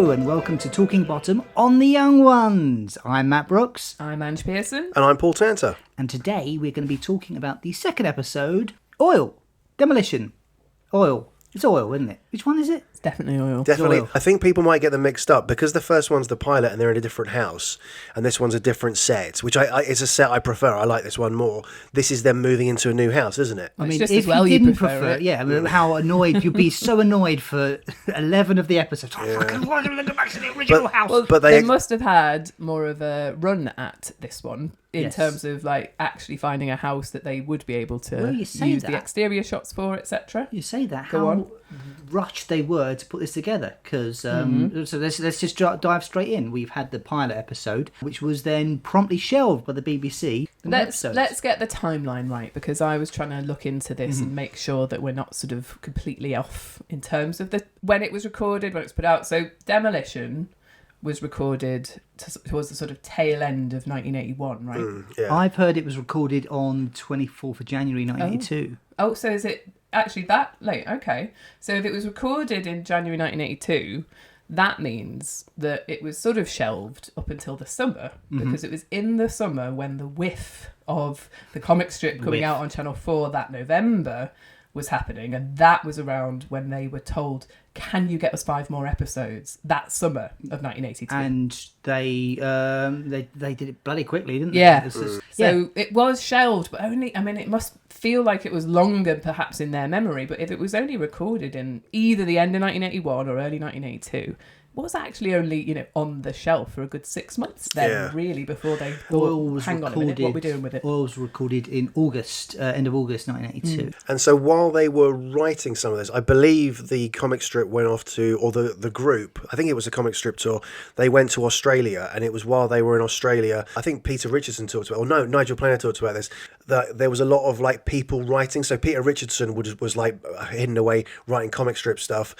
Hello and welcome to Talking Bottom on the Young Ones. I'm Matt Brooks. I'm Ange Pearson. And I'm Paul Tanter. And today we're going to be talking about the second episode, Oil. Demolition. Oil. It's oil, isn't it? Which one is it? It's definitely oil. Definitely. Oil. I think people might get them mixed up because the first one's the pilot and they're in a different house, and this one's a different set, which it's a set I prefer. I like this one more. This is them moving into a new house, isn't it? I mean, just if as well you you didn't prefer it. yeah, I mean, how annoyed you'd be, so annoyed for 11 of the episodes. Oh, fucking why don't I go back to the original house? Well, But they they- must have had more of a run at this one in Yes. terms of like actually finding a house that they would be able to Well, you say use the that. exterior shots for, etc. You say that, Go how on. rushed they were to put this together, because so let's just dive straight in. We've had the pilot episode, which was then promptly shelved by the BBC. Let's get the timeline right, because I was trying to look into this and make sure that we're not sort of completely off in terms of when it was recorded, when it was put out. So Demolition was recorded towards the sort of tail end of 1981, right? Yeah. I've heard it was recorded on 24th of January 1982. Oh, so is it actually that late? Okay. So if it was recorded in January 1982, that means that it was sort of shelved up until the summer, because it was in the summer when the whiff of the comic strip coming out on Channel 4 that November was happening, and that was around when they were told, can you get us 5 more episodes that summer of 1982? And they did it bloody quickly, didn't they? Yeah. This is- So it was shelved, but only, I mean, it must feel like it was longer perhaps in their memory, but if it was only recorded in either the end of 1981 or early 1982, it was actually only, on the shelf for a good 6 months then, really, before they Oil thought, was hang on a recorded. minute, what are we doing with it? Oil was recorded in August, end of August 1982. And so while they were writing some of this, I believe the comic strip went off to, or the group, I think it was a comic strip tour, they went to Australia, and it was while they were in Australia, I think Peter Richardson talked about, Nigel Planer talked about this, that there was a lot of like people writing. So Peter Richardson was like hidden away writing comic strip stuff.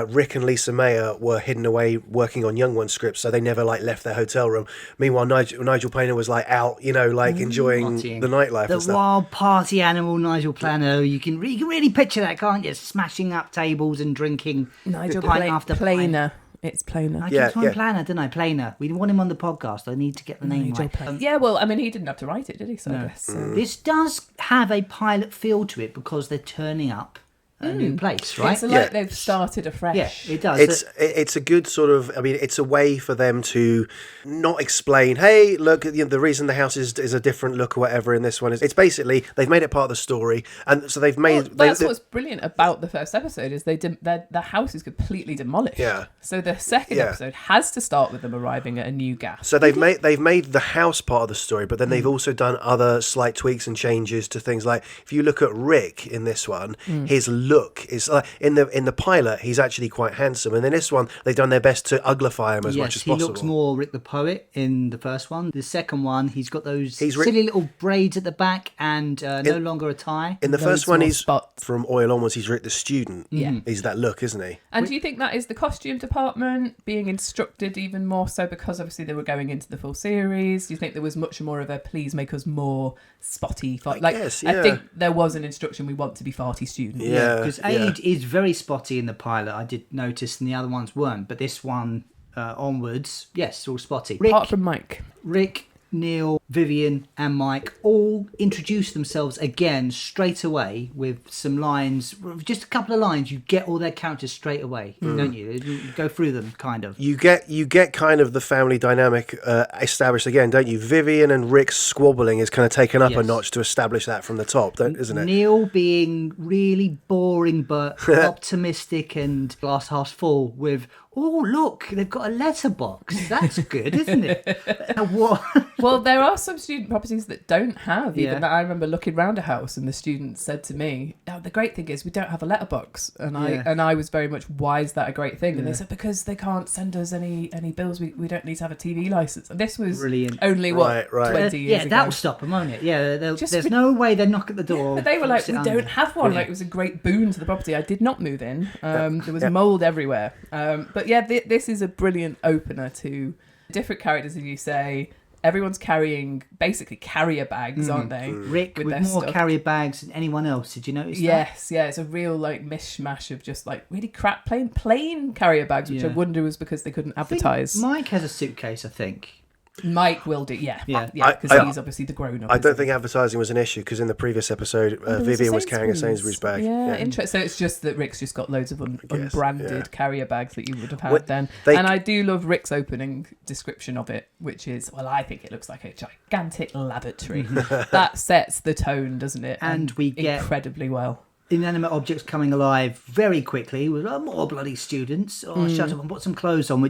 Rick and Lisa Mayer were hidden away working on Young One scripts, so they never like left their hotel room. Meanwhile, Nigel Planer was like out, enjoying Partying. the nightlife The and stuff. wild party animal Nigel Plano. You can really picture that, can't you? Smashing up tables and drinking Nigel pint after pint. Planer. It's Planer. I Yeah, kept on yeah. Planner, didn't I? Planer. We want him on the podcast. I need to get the name Nigel right. Planer. Yeah, well, I mean, he didn't have to write it, did he? So I guess. This does have a pilot feel to it because they're turning up a new place, right? It's like they've started afresh. Yeah, it does. It's a good sort of, I mean, it's a way for them to not explain, hey, look, the reason the house is a different look or whatever in this one is, it's basically, they've made it part of the story, and so they've made... Well, that's what's brilliant about the first episode is the house is completely demolished. Yeah. So the second episode has to start with them arriving at a new gas. So they've made the house part of the story, but then they've also done other slight tweaks and changes to things like, if you look at Rick in this one, his look is like in the pilot he's actually quite handsome, and in this one they've done their best to uglify him as much as he possible. looks more Rick the Poet in the first one. The second one, he's got those Rick- silly little braids at the back and no longer a tie. In the Loads first one, more he's spots. from Oil onwards. He's Rick the student. Yeah. He's that look, isn't he? And do you think that is the costume department being instructed even more so because obviously they were going into the full series? Do you think there was much more of a please make us more spotty? guess, I yeah. think there was an instruction, we want to be farty students. Yeah, Because Age is very spotty in the pilot, I did notice, and the other ones weren't. But this one onwards, yes, all spotty. Apart from Mike. Rick, Neil, Vyvyan and Mike all introduce themselves again straight away with some lines, just a couple of lines. You get all their characters straight away, don't you? You go through them, kind of. You get kind of the family dynamic established again, don't you? Vyvyan and Rick's squabbling is kind of taken up a Yes. notch to establish that from the top, isn't it? Neil being really boring but optimistic and glass half full with, oh, look, they've got a letterbox. That's good, isn't it? What? Well, there are some student properties that don't have even Yeah. that. I remember looking around a house and the student said to me, "Oh, the great thing is we don't have a letterbox." And I was very much, why is that a great thing? And they said, because they can't send us any bills. We don't need to have a TV license. And this was Brilliant. only Right. 20 years Yeah, ago. that'll stop them, won't it? Yeah, Just there's with- no way they'd knock at the door. But they were like, sit we under. don't have one. Brilliant. Like, it was a great boon to the property. I did not move in. There was mould everywhere. But yeah, this is a brilliant opener to different characters, as you say. everyone's carrying basically carrier bags, aren't they? Rick with their more stuff. carrier bags than anyone else. Did you notice that? Yes, yeah, it's a real like mishmash of just like really crap plain carrier bags, which I Yeah. wonder was because they couldn't I think advertise. Mike has a suitcase, I think. Mike will do, yeah, Yeah. because I- he's obviously the grown-up. I don't isn't think advertising was an issue because in the previous episode, he? There Vyvyan was a carrying a Sainsbury's bag. Yeah, interesting. So it's just that Rick's just got loads of guess, unbranded yeah. carrier bags that you would have had Well, then. they- And I do love Rick's opening description of it, which is, well, I think it looks like a gigantic laboratory. That sets the tone, doesn't it? And we get incredibly well. inanimate objects coming alive very quickly with more bloody students. Or shut up and put some clothes on,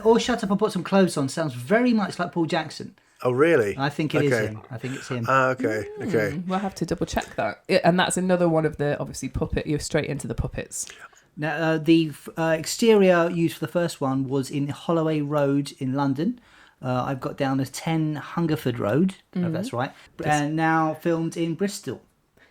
or shut up and put some clothes on sounds very much like Paul Jackson. Oh, really? I think it is Okay. him. I think it's him. Okay. We'll have to double check that. And that's another one of the, obviously, you're straight into the puppets. Now, the exterior used for the first one was in Holloway Road in London. I've got down as 10 Hungerford Road, if that's right. And now filmed in Bristol.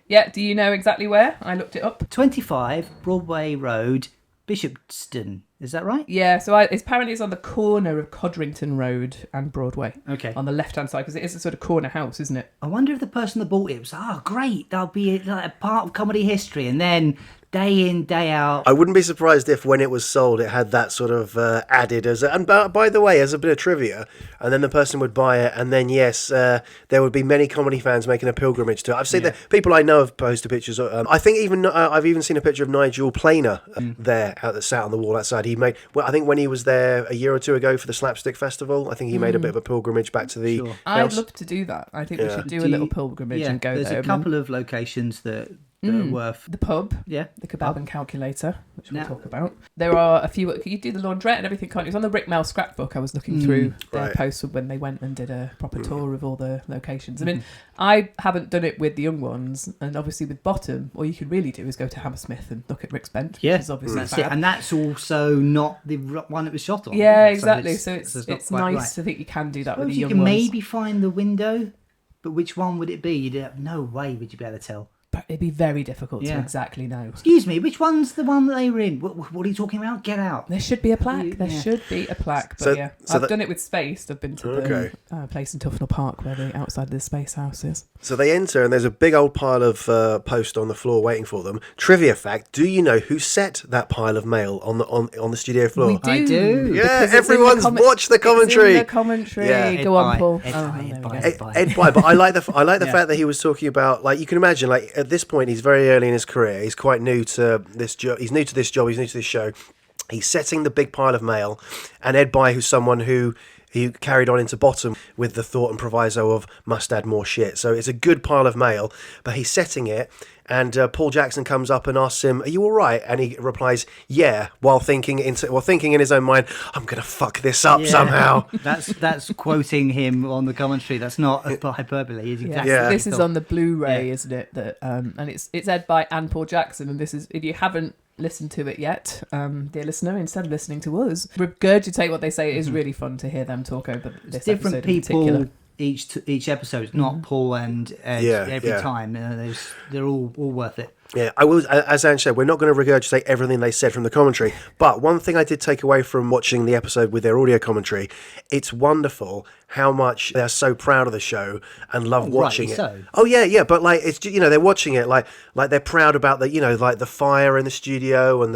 Yeah, do you know exactly where? I looked it up. 25 Broadway Road, Bishopston. Is that right? Yeah, so apparently it's on the corner of Codrington Road and Broadway. Okay. On the left-hand side, because it is a sort of corner house, isn't it? I wonder if the person that bought it was, great, that'll be like a part of comedy history. And then day in, day out. I wouldn't be surprised if when it was sold, it had that sort of added as and by the way, as a bit of trivia, and then the person would buy it, and then yes, there would be many comedy fans making a pilgrimage to it. I've seen that people I know have posted pictures. I think even I've even seen a picture of Nigel Planer there sat on the wall outside. He made, well, I think when he was there a year or two ago for the Slapstick Festival, I think he made a bit of a pilgrimage back to the house. I'd love to do that. I think we should do a little pilgrimage and go there's there. a couple of locations that are worth. The pub, Yeah. the kebab and calculator, which we'll talk about. There are a few. You do the laundrette and everything, can't you? It's on the Rick Mel scrapbook. I was looking through their posts when they went and did a proper tour of all the locations. I mean, I haven't done it with the young ones, and obviously with Bottom, all you can really do is go to Hammersmith and look at Rick's Bench, Yeah, which is obviously that's fab. it. And that's also not the one it was shot on. Yeah, So exactly. So it's not nice quite right. to think you can do that with Suppose the you young can ones. maybe find the window, but which one would it be? You'd have no way would you be able to tell. But it'd be very difficult to Yeah. exactly know. Excuse me, which one's the one that they were in? What are you talking about? Get out. There should be a plaque. There Yeah. should be a plaque. But So- yeah, so I've that- done it with Spaced. I've been to the place in Tufnell Park where the outside of the Space House is. So they enter and there's a big old pile of post on the floor waiting for them. Trivia fact: do you know who set that pile of mail on the studio floor? We do. I do. Yeah, because it's in the everyone's watched the It's commentary. in the commentary. Yeah. Go on, Ed Paul. Ed Oh, Pye, there Ed we Pye, go. Ed Pye. Ed Pye, but I like the Yeah. fact that he was talking about, like, you can imagine, like, at this point he's very early in his career. He's quite new to this job. He's new to this job. He's new to this show. He's setting the big pile of mail, and Ed Pye, who's someone who he carried on into Bottom with the thought and proviso of must add more shit. So it's a good pile of mail, but he's setting it. And Paul Jackson comes up and asks him, "Are you all right?" And he replies, "Yeah," while thinking in his own mind, "I'm gonna fuck this up Yeah. somehow." That's quoting him on the commentary. That's not hyperbole. It's exactly. Yeah. what This he is thought. on the Blu-ray, Yeah. isn't it? That and it's Ed Pye and Paul Jackson. And this is, if you haven't listened to it yet, dear listener, instead of listening to us, regurgitate what they say. It is really fun to hear them talk over this different episode in particular. people each episode. It's not Paul and Ed every time. They're all worth it. Yeah, I will. As Ange said, we're not going to regurgitate everything they said from the commentary. But one thing I did take away from watching the episode with their audio commentary, it's wonderful how much they're so proud of the show and love watching it. rightly so. Oh yeah, but like it's they're watching it like they're proud about the like the fire in the studio and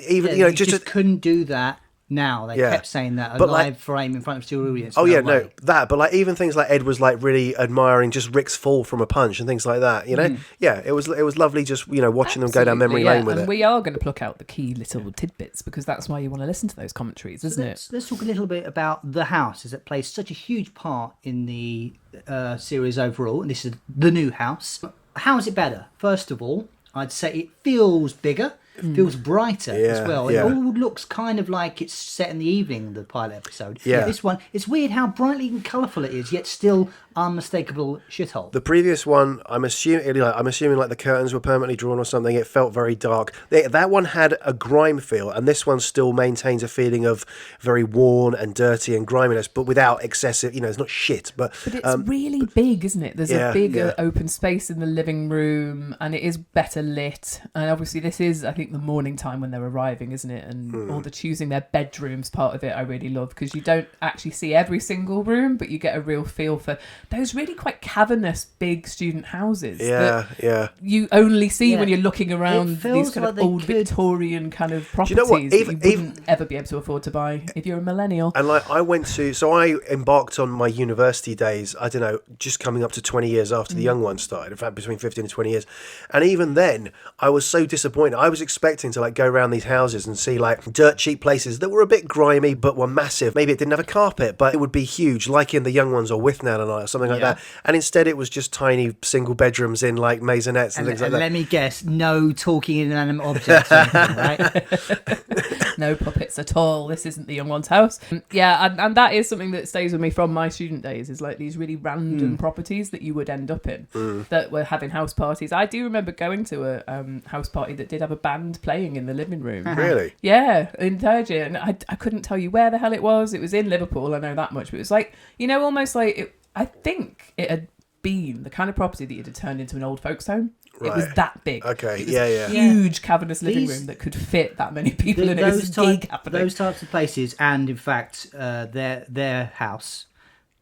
even Yeah, you just couldn't do that. Now they Yeah. kept saying that a But, live like- frame in front of studio audience. Oh yeah, way. no, that. But like even things like Ed was like really admiring just Rick's fall from a punch and things like that. You know, yeah, it was lovely just watching them go down memory Absolutely, lane with and it. we are going to pluck out the key little tidbits because that's why you want to listen to those commentaries, isn't it? Let's talk a little bit about the house, as it plays such a huge part in the series overall. And this is the new house. How is it better? First of all, I'd say it feels bigger. It feels brighter as Yeah, well. yeah. It all looks kind of like it's set in the evening, the pilot episode. Yeah. This one, it's weird how brightly and colourful it is, yet still unmistakable shithole. The previous one, I'm assuming like the curtains were permanently drawn or something. It felt very dark. That one had a grime feel, and this one still maintains a feeling of very worn and dirty and griminess, but without excessive. It's not shit, but it's really big, isn't it? There's a big yeah. open space in the living room, and it is better lit. And obviously, this is, I think, think the morning time when they're arriving, isn't it? And all the choosing their bedrooms part of it, I really love, because you don't actually see every single room, but you get a real feel for those really quite cavernous, big student houses. Yeah. You only see when you're looking around It feels these kind like of they old could- Victorian kind of you know properties what? that you wouldn't ever be able to afford to buy if you're a millennial. And like I embarked on my university days, I don't know, just coming up to 20 years after the young ones started, in fact between 15 and 20 years. And even then I was so disappointed. I was expecting to like go around these houses and see like dirt cheap places that were a bit grimy but were massive. Maybe it didn't have a carpet, but it would be huge, like in the young ones or with Nan and I or something like that. And instead it was just tiny single bedrooms in like maisonettes and things like that. Let me guess, no talking inanimate objects or anything, right? No puppets at all. This isn't the young one's house. And that is something that stays with me from my student days, is like these really random properties that you would end up in that were having house parties. I do remember going to a house party that did have a band playing in the living room. Really? Yeah, in third year. And I couldn't tell you where the hell it was. It was in Liverpool, I know that much. But it was like, almost like, I think it had been the kind of property that it had turned into an old folks home. Right. It was that big. Okay, it was yeah. Huge cavernous living room that could fit that many people in it. It was gig happening. Those types of places, and in fact, their house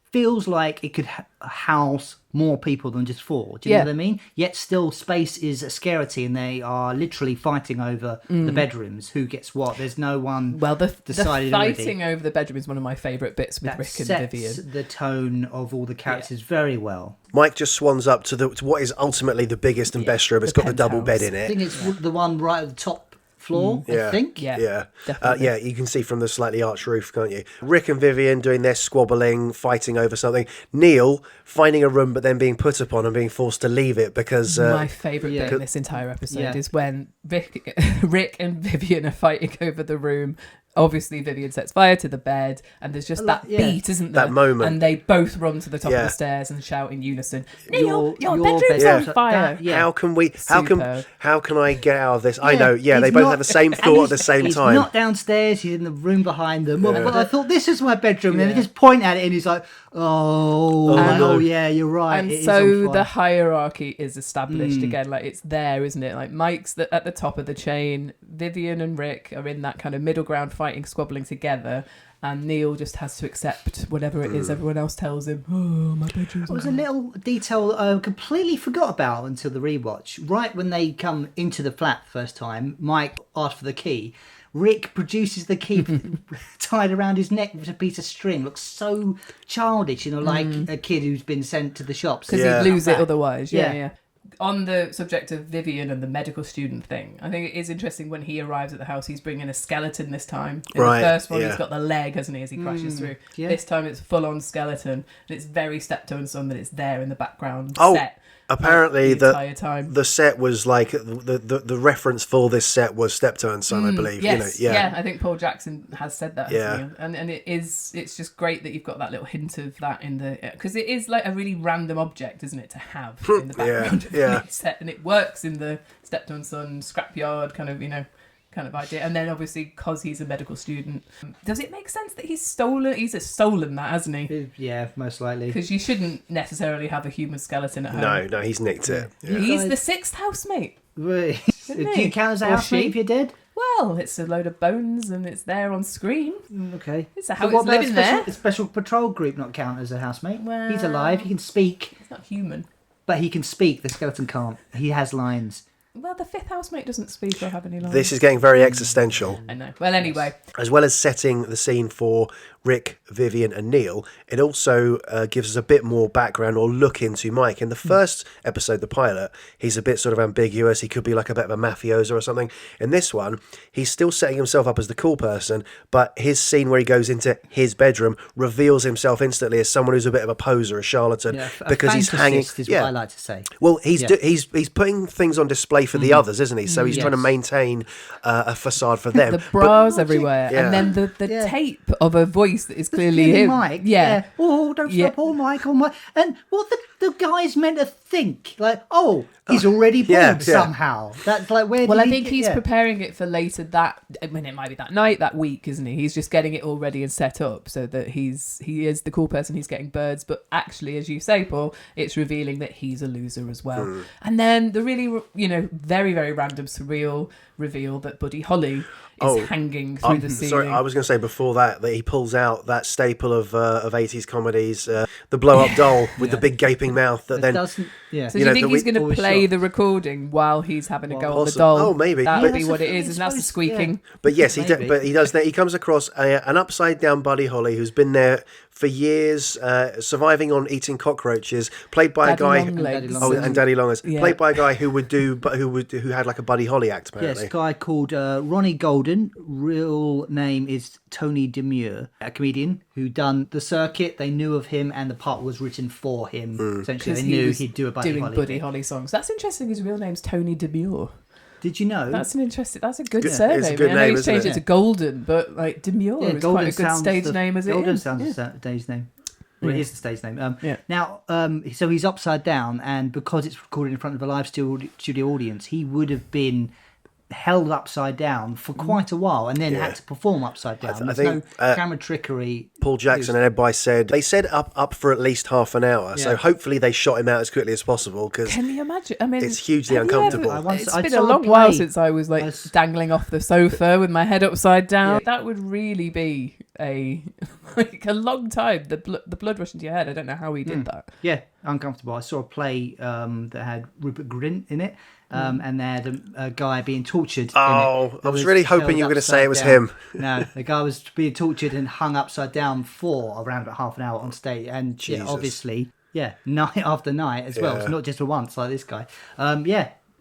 feels like it could house more people than just 4. Do you know what I mean? Yet still, space is a scarcity, and they are literally fighting over the bedrooms. Who gets what? There's no one. Well, the decided fighting already. over the bedroom is one of my favourite bits with That Rick and sets Vyvyan. the tone of all the characters very well. Mike just swans up to what is ultimately the biggest and best room. It's got the double bed in I it. think it's the one right at the top floor. I think. Yeah, definitely. You can see from the slightly arched roof, can't you? Rick and Vyvyan doing their squabbling, fighting over something. Neil finding a room but then being put upon and being forced to leave it because... my favourite bit in this entire episode is when Rick and Vyvyan are fighting over the room. Obviously, Vyvyan sets fire to the bed, and there's just that beat, isn't there? That moment. And they both run to the top of the stairs and shout in unison, Neil, your bedroom's bedroom. on fire. How can I get out of this? I know, they he's both not- have the same thought at the same he's time. He's not downstairs, he's in the room behind them. Well, I thought this is my bedroom. And they just point at it and he's like, oh, yeah, you're right. And it is so on fire. the hierarchy is established again. Like, it's there, isn't it? Like, Mike's at the top of the chain. Vyvyan and Rick are in that kind of middle ground, fighting, squabbling together. And Neil just has to accept whatever it is everyone else tells him. Oh, my bedroom's It was a on fire. little detail I completely forgot about until the rewatch. Right when they come into the flat first time, Mike asks for the key. Rick produces the key tied around his neck with a piece of string. Looks so childish, like a kid who's been sent to the shops. Because he'd lose it otherwise. Yeah. Yeah. On the subject of Vyvyan and the medical student thing, I think it is interesting when he arrives at the house, he's bringing a skeleton this time. In the first one, he's got the leg, hasn't he, as he crashes through. Yeah. This time it's full-on skeleton, and it's very Steptoe and Son that it's there in the background set. Apparently the entire time. the set was like the reference for this set was Steptoe and Son, I believe. Yes, I think Paul Jackson has said that. And it's just great that you've got that little hint of that in the, because it is like a really random object, isn't it, to have in the background of the set, and it works in the Steptoe and Son scrapyard kind of idea. And then obviously, because he's a medical student, does it make sense that he's stolen that, hasn't he? Yeah, most likely. Because you shouldn't necessarily have a human skeleton at home. No, he's nicked it. Yeah. He's the 6th housemate. Do he? you count as a Or housemate she? if you're dead? Well, it's a load of bones and it's there on screen. Okay. It's how what it's about living there. a special patrol group not count as a housemate? Well- He's alive, he can speak, It's not human. but he can speak. The skeleton can't. He has lines. Well, the 5th housemate doesn't speak or have any lines. This is getting very existential. I know. Well, anyway. As well as setting the scene for Rick, Vyvyan and Neil, it also gives us a bit more background or look into Mike. In the first episode, the pilot, he's a bit sort of ambiguous. He could be like a bit of a mafioso or something. In this one, he's still setting himself up as the cool person, but his scene where he goes into his bedroom reveals himself instantly as someone who's a bit of a poser, a charlatan, because he's hanging. Is what I like to say. Well, he's putting things on display for the others, isn't he? So he's trying to maintain a facade for them. The bras everywhere. And then the tape of a voice that is clearly him. Mike. Yeah. Oh, don't stop. Oh, Mike. Oh, Mike. And what the guy's meant to think? Like, he's already bald somehow. That's like, where Well, did I he think get- he's preparing it for later it might be that night, that week, isn't he? He's just getting it all ready and set up so that he is the cool person, he's getting birds, but actually, as you say, Paul, it's revealing that he's a loser as well. And then the really, very, very random, surreal reveal that Buddy Holly is hanging through the ceiling. Sorry, I was going to say before that he pulls out that staple of 80s comedies, the blow-up doll with the big gaping mouth that then... So do you think he's going to play the recording while he's having a go on the doll? Oh, maybe. That would be what it is, and that's the squeaking. Yeah. But yes, he does that. He comes across an upside-down Buddy Holly who's been there for years, surviving on eating cockroaches, played by Daddy a guy... and Daddy Longlegs. Yeah. Played by a guy who had like a Buddy Holly act, apparently. Yes, a guy called Ronnie Golden. Real name is Tony Demure, a comedian who done the circuit. They knew of him, and the part was written for him. Essentially, they knew he'd do a Buddy Holly songs. That's interesting. His real name's Tony Demure. Did you know? That's a good surname. It's a good name, I know he's changed it to Golden, but like Demure is Golden quite a good stage name as it is. Golden sounds a stage name. Well, it is the stage name. Now, so he's upside down, and because it's recorded in front of a live studio audience, he would have been held upside down for quite a while, and then had to perform upside down. I think no camera trickery. Paul Jackson and Ed By said up for at least half an hour, so hopefully they shot him out as quickly as possible. Because can you imagine? I mean, it's hugely uncomfortable. It's been a long while since I was like dangling off the sofa with my head upside down. Yeah. That would really be a long time. The blood rushing to your head. I don't know how he did that. Yeah, uncomfortable. I saw a play that had Rupert Grint in it. And they had a guy being tortured. I was really hoping you were going to say it was him. No, the guy was being tortured and hung upside down for around about half an hour on stage. And obviously, night after night as well. It's not just for once like this guy.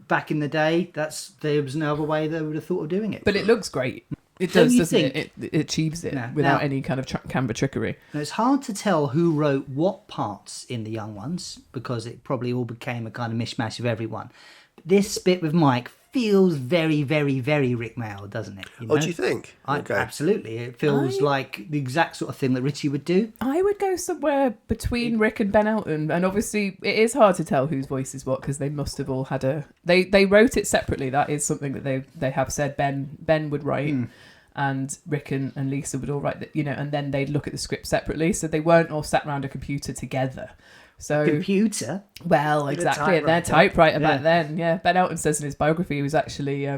Back in the day, there was no other way they would have thought of doing it. But it looks great. It does, doesn't it? It achieves it without any kind of camera trickery. Now, it's hard to tell who wrote what parts in The Young Ones because it probably all became a kind of mishmash of everyone. This bit with Mike feels very, very, very Rick Mayall, doesn't it? You know? Do you think? Absolutely. It feels like the exact sort of thing that Richie would do. I would go somewhere between Rick and Ben Elton. And obviously, it is hard to tell whose voice is what because they must have all had They wrote it separately. That is something that they have said Ben would write. And Rick and Lisa would all write that, and then they'd look at the script separately. So they weren't all sat around a computer together. So computer? Well, exactly. Their typewriter back then. Yeah. Ben Elton says in his biography he was actually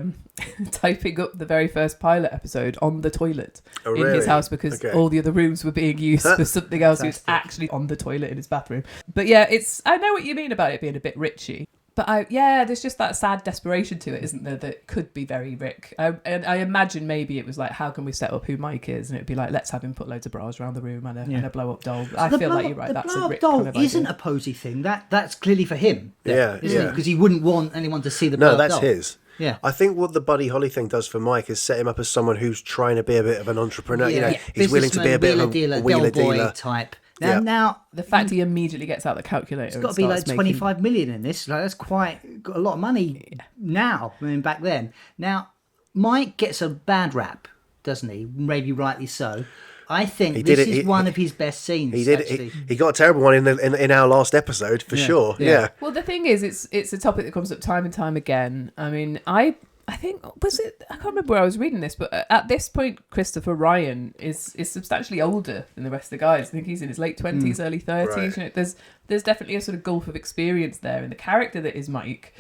typing up the very first pilot episode on the toilet in his house because all the other rooms were being used for something else. He was actually on the toilet in his bathroom. But yeah, I know what you mean about it being a bit Richie. But there's just that sad desperation to it, isn't there, that could be very Rick. And I imagine maybe it was like, how can we set up who Mike is? And it'd be like, let's have him put loads of bras around the room and a blow-up doll. I feel like you're right, that's a Rick kind of idea. The blow-up doll isn't a posy thing. That's clearly for him. Isn't it? Because he wouldn't want anyone to see the blow-up doll. No, that's his. Yeah. I think what the Buddy Holly thing does for Mike is set him up as someone who's trying to be a bit of an entrepreneur. He's willing to be a bit of a wheeler dealer type. Now, the fact he immediately gets out the calculator. It's got to be like 25 million in this. Like, that's got a lot of money now. I mean, back then. Now, Mike gets a bad rap, doesn't he? Maybe rightly so. I think this is one of his best scenes. He did. Actually. He got a terrible one in our last episode for sure. Yeah. Well, the thing is, it's a topic that comes up time and time again. I mean, I think I can't remember where I was reading this, but at this point, Christopher Ryan is substantially older than the rest of the guys. I think he's in his late 20s, early 30s. Right. There's definitely a sort of gulf of experience there in the character that is Mike,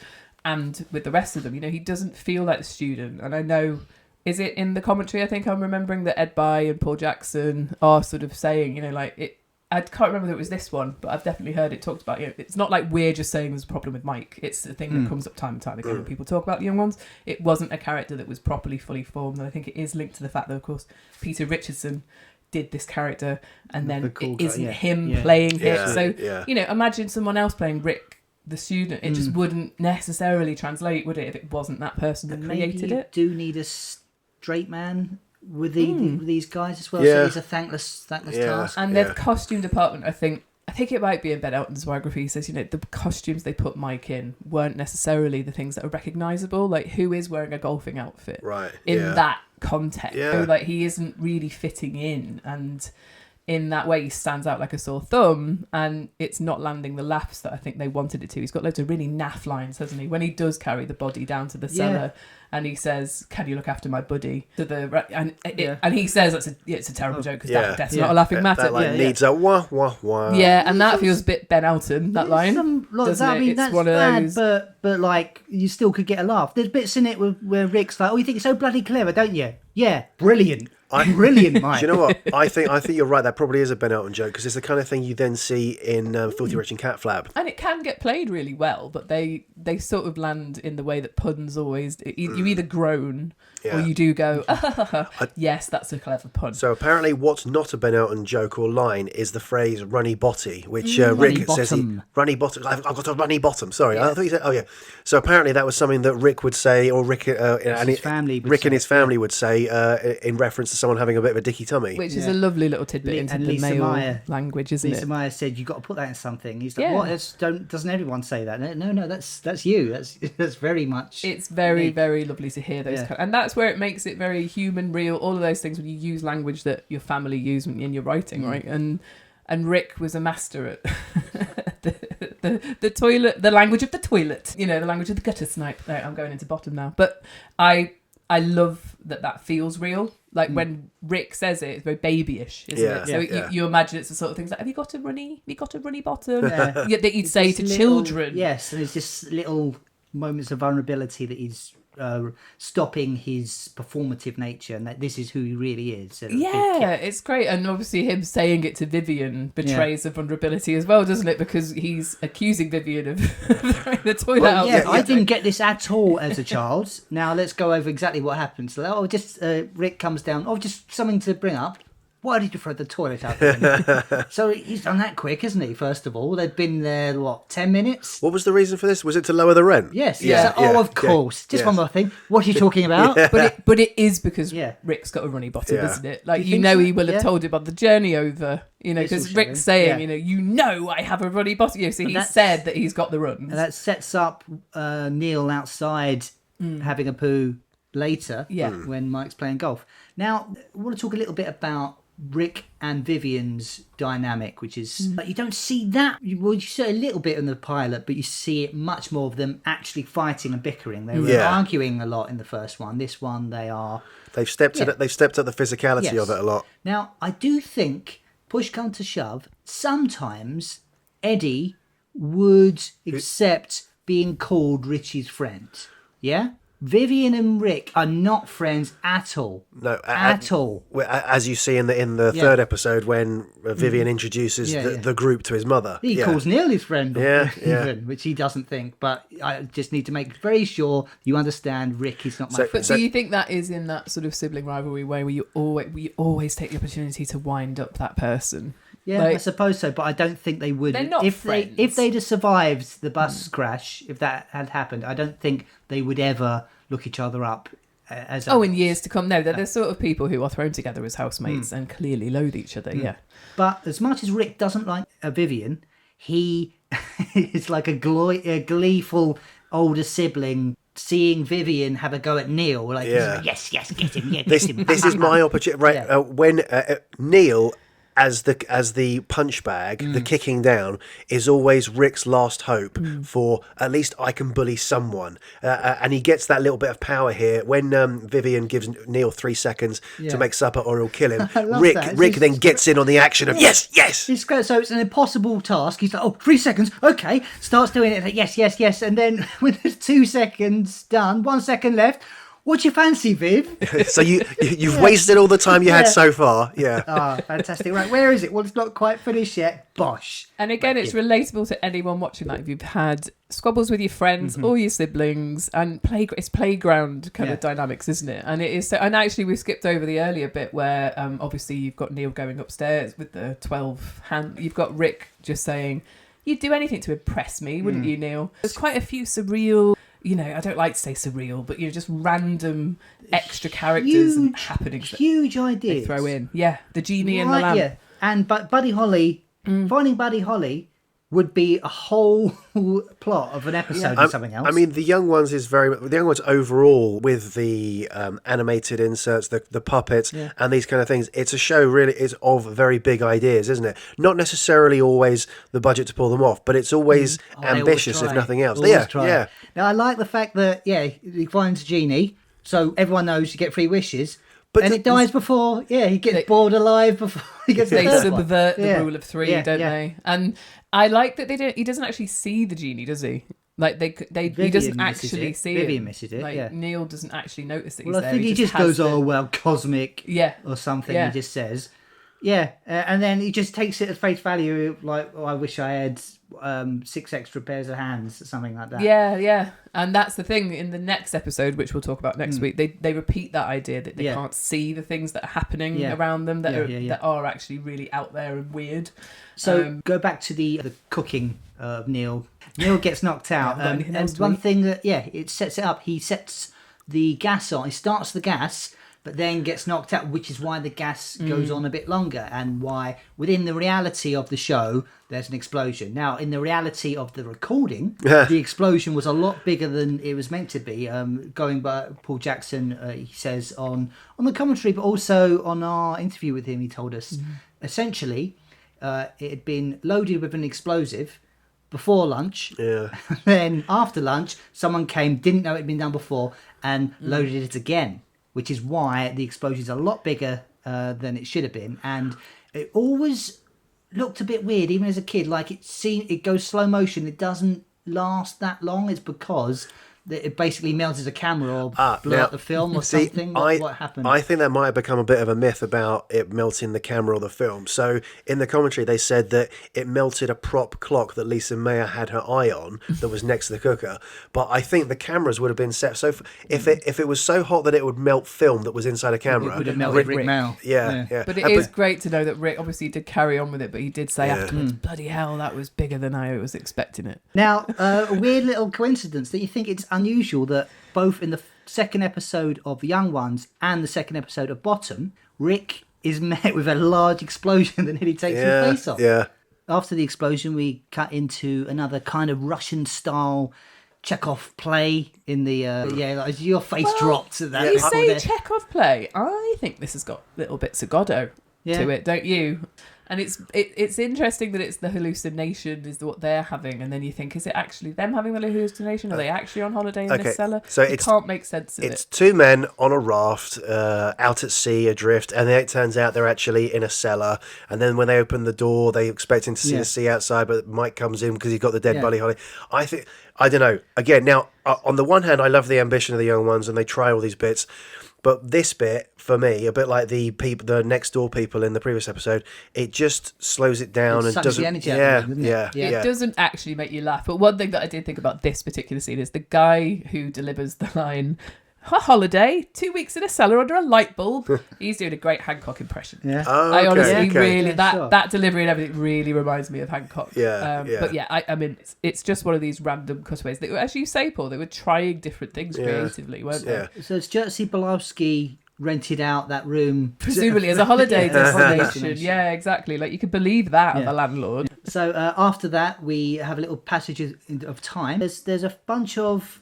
and with the rest of them, he doesn't feel like a student. And I know, is it in the commentary? I think I'm remembering that Ed By and Paul Jackson are sort of saying, like it. I can't remember that it was this one, but I've definitely heard it talked about. It's not like we're just saying there's a problem with Mike. It's the thing that comes up time and time again when people talk about the young ones. It wasn't a character that was properly fully formed, and I think it is linked to the fact that, of course, Peter Richardson did this character, and then it isn't him playing him. So imagine someone else playing Rick, the student. It just wouldn't necessarily translate, would it, if it wasn't that person that created it? You do need a straight man with these guys as well, so it's a thankless task. And their costume department, I think it might be in Ben Elton's biography. He says, the costumes they put Mike in weren't necessarily the things that are recognisable. Like, who is wearing a golfing outfit right in that context? So, like, he isn't really fitting in, and in that way he stands out like a sore thumb, and it's not landing the laughs that I think they wanted it to. He's got loads of really naff lines, hasn't he, when he does carry the body down to the cellar and he says, "Can you look after my buddy?" To the and he says it's a terrible joke because death's not a laughing matter. That line needs a wah wah wah. Yeah, and that feels a bit Ben Elton, that line. That's one of bad, those. but like you still could get a laugh. There's bits in it where Rick's like, "Oh, you think it's so bloody clever, don't you?" Yeah, brilliant. Brilliant, Mike. Do you know what? I think you're right. That probably is a Ben Elton joke because it's the kind of thing you then see in Filthy Rich and Cat Flap. And it can get played really well, but they sort of land in the way that puns always. You either groan or you do go, yes, that's a clever pun. So apparently, what's not a Ben Elton joke or line is the phrase "runny botty," which Rick says. Runny bottom. I've got a runny bottom. Sorry, I thought he said. Oh yeah. So apparently, that was something that Rick would say, or Rick and his family would say in reference to someone having a bit of a dicky tummy, which is a lovely little tidbit into the male language, isn't it? Lisa Meyer said, "You got to put that in something." He's like, "What? Doesn't everyone say that?" No, that's you. That's very much. It's very very lovely to hear those, and that's where it makes it very human, real. All of those things when you use language that your family use in your writing, right? And Rick was a master at the toilet, the language of the toilet. You know, the language of the gutter snipe. No, I'm going into bottom now, but I love that feels real. Like when Rick says it, it's very babyish, isn't it? So you imagine it's the sort of things like, have you got a runny bottom? That you'd say to children. Yes, and it's just little moments of vulnerability that he's stopping his performative nature, and that this is who he really is. It's great. And obviously him saying it to Vyvyan betrays the vulnerability as well, doesn't it? Because he's accusing Vyvyan of throwing the toilet out. I didn't get this at all as a child. Now let's go over exactly what happens. So, Rick comes down. Just something to bring up. Why did you throw the toilet out? So he's done that quick, isn't he? First of all, they've been there, 10 minutes? What was the reason for this? Was it to lower the rent? Yes. Of course. Just one more thing. What are you talking about? But it is because Rick's got a runny bottom, isn't it? Like, he will have told him on the journey over, because Rick's saying, I have a runny bottom. So he said that he's got the runs. And that sets up Neil outside having a poo later when Mike's playing golf. Now, I want to talk a little bit about Rick and Vyvyan's dynamic, which is you don't see that. You see a little bit in the pilot, but you see it much more of them actually fighting and bickering. They were arguing a lot in the first one. This one, they've stepped up the physicality of it a lot. Now, I do think, push come to shove, sometimes Eddie would accept being called Richie's friend. Yeah. Vyvyan and Rick are not friends at all. No, at all. As you see in the third episode when Vyvyan introduces the group to his mother. He calls Neil his friend, even, which he doesn't think. But I just need to make very sure you understand Rick is not my friend. But do you think that is in that sort of sibling rivalry way where you always take the opportunity to wind up that person? Yeah, I suppose so, but I don't think they would. They're not friends. If they'd have survived the bus crash, if that had happened, I don't think they would ever look each other up as... in years to come. No, they're the sort of people who are thrown together as housemates and clearly loathe each other, But as much as Rick doesn't like Vyvyan, he is like a gleeful older sibling seeing Vyvyan have a go at Neil. Like, yes, get him, get him. This is my opportunity. Right, when Neil... As the punch bag, the kicking down is always Rick's last hope for at least I can bully someone, and he gets that little bit of power here when Vyvyan gives Neil 3 seconds to make supper or he'll kill him. Rick then gets in on the action of yes. It's great. So it's an impossible task. He's like, 3 seconds, okay, starts doing it. Like, yes, and then when there's 2 seconds done, 1 second left. What do you fancy, Viv? So you've wasted all the time you had so far. Yeah. Oh, fantastic. Right, where is it? Well, it's not quite finished yet. Bosh. And again, it's relatable to anyone watching that. If you've had squabbles with your friends or your siblings, and it's playground kind of dynamics, isn't it? And it is. So, and actually, we skipped over the earlier bit where obviously you've got Neil going upstairs with the 12 hand. You've got Rick just saying, "You'd do anything to impress me, wouldn't you, Neil?" There's quite a few surreal. I don't like to say surreal, but just random extra characters and happenings. Huge ideas. They throw in. Yeah, the genie and the lamp. Yeah. And Buddy Holly, finding Buddy Holly would be a whole plot of an episode or something else. I mean, the Young Ones overall, with the animated inserts, the puppets, and these kind of things. It's a show really is of very big ideas, isn't it? Not necessarily always the budget to pull them off, but it's always ambitious, if nothing else. Yeah. Now, I like the fact that he finds a genie, so everyone knows you get 3 wishes. But it dies before, he gets bored alive before he gets They the third one. subvert the rule of 3, don't yeah. they? And I like that he doesn't actually see the genie, does he? Like he doesn't actually see it. Vyvyan misses it. Like Neil doesn't actually notice that he's Well, there. I think he just goes, cosmic, or something. Yeah. He just says, and then he just takes it at face value, like, I wish I had 6 extra pairs of hands, or something like that. Yeah. And that's the thing. In the next episode, which we'll talk about next week, they repeat that idea that they can't see the things that are happening around them that are actually really out there and weird. So go back to the cooking of Neil. Neil gets knocked out. And one thing that, it sets it up. He sets the gas on. He starts the gas, but then gets knocked out, which is why the gas goes on a bit longer, and why within the reality of the show there's an explosion. Now, in the reality of the recording, the explosion was a lot bigger than it was meant to be. Going by Paul Jackson, he says on the commentary, but also on our interview with him, he told us essentially it had been loaded with an explosive before lunch. Then after lunch, someone came, didn't know it had been done before, and loaded it again, which is why the explosion's a lot bigger than it should have been. And it always looked a bit weird, even as a kid. Like it goes slow motion. It doesn't last that long. It's because it basically melted a camera or blew out the film or something. What happened? I think that might have become a bit of a myth about it melting the camera or the film. So in the commentary, they said that it melted a prop clock that Lisa Mayer had her eye on that was next to the cooker. But I think the cameras would have been set so if it was so hot that it would melt film that was inside a camera, it would have melted Rick Mail. Yeah. But it is great to know that Rick obviously did carry on with it, but he did say afterwards, bloody hell, that was bigger than I was expecting it. Now, a weird little coincidence that you think it's unusual that both in the second episode of The Young Ones and the second episode of Bottom, Rick is met with a large explosion that nearly takes his face off. Yeah. After the explosion, we cut into another kind of Russian-style Chekhov play in the... like your face dropped at that. You say Chekhov play. I think this has got little bits of Godot to it, don't you? And it's interesting that it's the hallucination is what they're having, and then you think, is it actually them having the hallucination? Are they actually on holiday in this cellar? So it can't make sense of it. It's 2 men on a raft out at sea adrift, and then it turns out they're actually in a cellar. And then when they open the door, they expecting to see the sea outside, but Mike comes in because he's got the dead body holly. I don't know. Again, now on the one hand, I love the ambition of the Young Ones, and they try all these bits. But this bit, for me, a bit like the next door people in the previous episode, it just slows it down and doesn't. The energy out of them, It doesn't actually make you laugh. But one thing that I did think about this particular scene is the guy who delivers the line, "A holiday, 2 weeks in a cellar under a light bulb." He's doing a great Hancock impression. Yeah, I honestly really that delivery and everything really reminds me of Hancock. But I mean, it's just one of these random cutaways. That, as you say, Paul, they were trying different things creatively, weren't they? So it's Jerzy Bolowski rented out that room presumably as a holiday destination. Yeah, exactly. Like you could believe that of a landlord. So after that, we have a little passage of time. There's a bunch of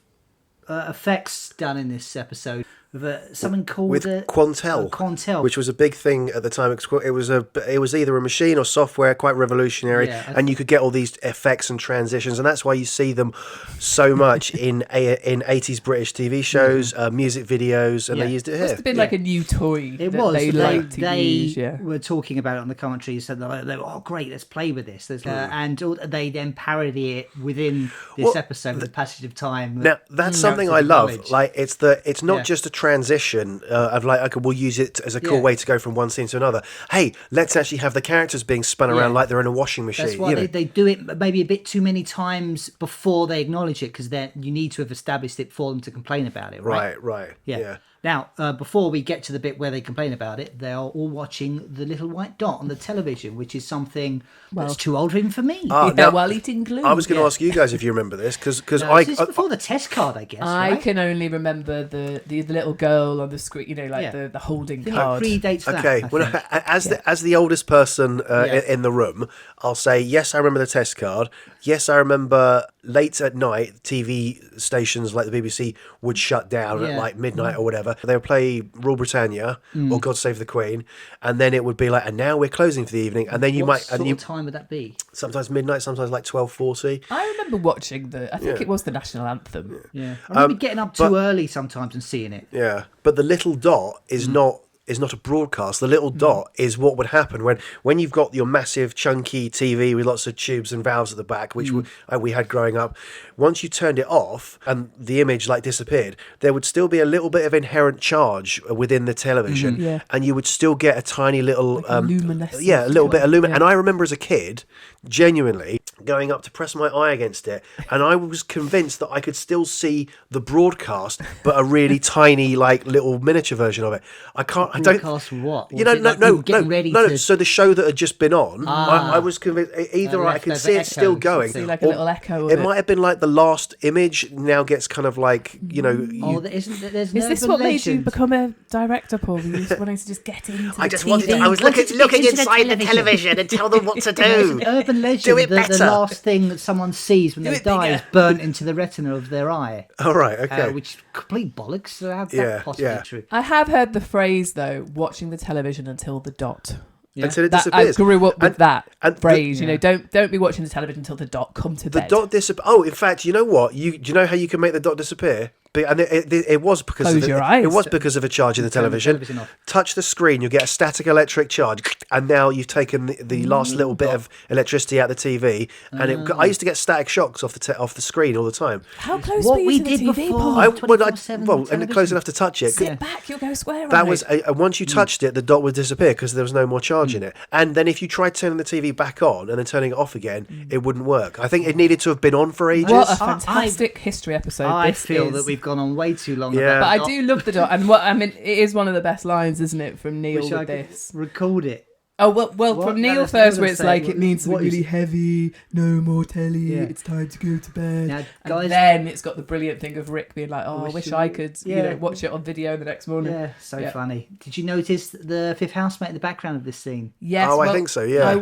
effects done in this episode with something called Quantel, which was a big thing at the time. It was either a machine or software, quite revolutionary, and you could get all these effects and transitions, and that's why you see them so much in 80s British TV shows, music videos, and they used it here. It must have been like a new toy. It was. They were talking about it on the commentary, said they were, oh great, let's play with this, and they then parody it within this episode, the passage of time. Now that's something I love. Like it's not just a transition of like, okay, we'll use it as a cool way to go from one scene to another. Hey, let's actually have the characters being spun around like they're in a washing machine. That's why they do it maybe a bit too many times before they acknowledge it, because then you need to have established it for them to complain about it, right? Right. Yeah. Now, before we get to the bit where they complain about it, they are all watching the little white dot on the television, which is something that's too old even for me. Now, while eating glue. I was going to ask you guys if you remember this, because This is before the test card, I guess. I right? can only remember the little girl on the screen, the holding I think card. it predates that. Okay, I well, think. as the oldest person in the room, I'll say yes. I remember the test card. Yes, I remember late at night TV stations like the BBC would shut down at like midnight or whatever. They would play Rule Britannia or God Save the Queen, and then it would be like, and now we're closing for the evening, and then What sort of time would that be? sometimes midnight, sometimes like 12:40. I remember watching I think it was the national anthem. Yeah, I remember getting up too early sometimes and seeing it. Yeah, but the little dot is not a broadcast. The little dot is what would happen when you've got your massive chunky TV with lots of tubes and valves at the back, which we had growing up. Once you turned it off and the image disappeared, there would still be a little bit of inherent charge within the television, and you would still get a tiny little luminescence. a little bit of lumen. And I remember as a kid, genuinely going up to press my eye against it, and I was convinced that I could still see the broadcast, but a really tiny little miniature version of it. I don't. Broadcast what? You know, Was it like you were getting ready to... So the show that had just been on, I was convinced either I could see it still going, See like a little echo of it might have been like the last image now gets kind of there's Is this what made you become a director, Paul? Were you wanting to just get into I the just TV? wanted to, I was looking inside the television and tell them what to do. It's an urban legend. Do it The better. last thing that someone sees when they die is burnt into the retina of their eye. All right, okay. Which is complete bollocks. So how's Yeah, that possibly yeah. true? I have heard the phrase though, watching the television until the dot. Until it I disappears. grew up with that and phrase. Don't be watching the television until the dot. Come to The bed. dot disappear. Oh, in fact, you know what? Do you know how you can make the dot disappear? And it was because Close your eyes. It was because of a charge in the television. off. Touch the screen, you get a static electric charge, and now you've taken the last little bit of electricity out of the TV. And I used to get static shocks off the screen all the time. How close What were you we to the did TV, before. Paul? And close enough to touch it. Sit back, you'll go square. That on was it. once you touched it, the dot would disappear because there was no more charge in it. And then if you tried turning the TV back on and then turning it off again, it wouldn't work. I think it needed to have been on for ages. What a fantastic history episode! I this feel is. that we've gone on way too long. Yeah. But about I do love the dot, and it is one of the best lines, isn't it, from Neil Wish with I could this? record it. Oh well, What? from No, Neil that's first, what where I'm it's saying. like it means something What is- really heavy, no more telly, Yeah. it's time to go to bed. Now, And guys, then it's got the brilliant thing of Rick being like, "Oh, I wish I could, Yeah. watch it on video the next morning." yeah, so Yeah. funny. Did you notice the fifth housemate in the background of this scene? Yes. Oh, I well, think so, yeah.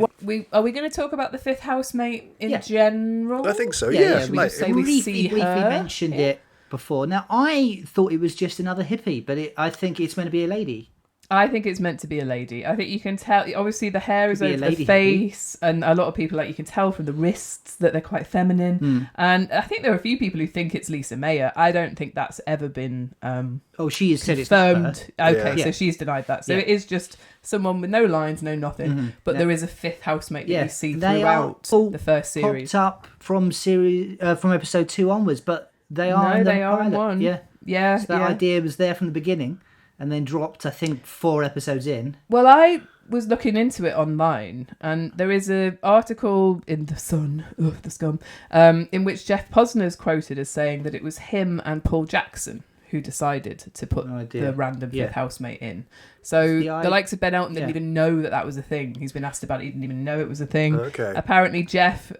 Are we going to talk about the fifth housemate in Yeah. general? I think so, yeah. Should we Like, just say we see briefly her? mentioned it before. Now, I thought it was just another hippie, but I think it's meant to be a lady. I think it's meant to be a lady. I think you can tell. Obviously, the hair is Could be a over the lady face, and a lot of people you can tell from the wrists that they're quite feminine. And I think there are a few people who think it's Lisa Mayer. I don't think that's ever been Oh, she has said it's not her. confirmed. Okay, Yeah. so she's denied that. So Yeah. it is just someone with no lines, no nothing. But there is a fifth housemate that Yeah, we see they throughout are all the first series. Popped up from from episode 2 onwards, but they are. No, in the they are in pilot. one. Yeah, Yeah, so that yeah. idea was there from the beginning, and then dropped. I think 4 episodes in. Well, I was looking into it online, and there is an article in The Sun, the scum, in which Jeff Posner is quoted as saying that it was him and Paul Jackson who decided to put No idea. the random Yeah. fifth housemate in. So See, the likes of Ben Elton didn't yeah. even know that was a thing. He's been asked about it, he didn't even know it was a thing. Okay. Apparently Jeff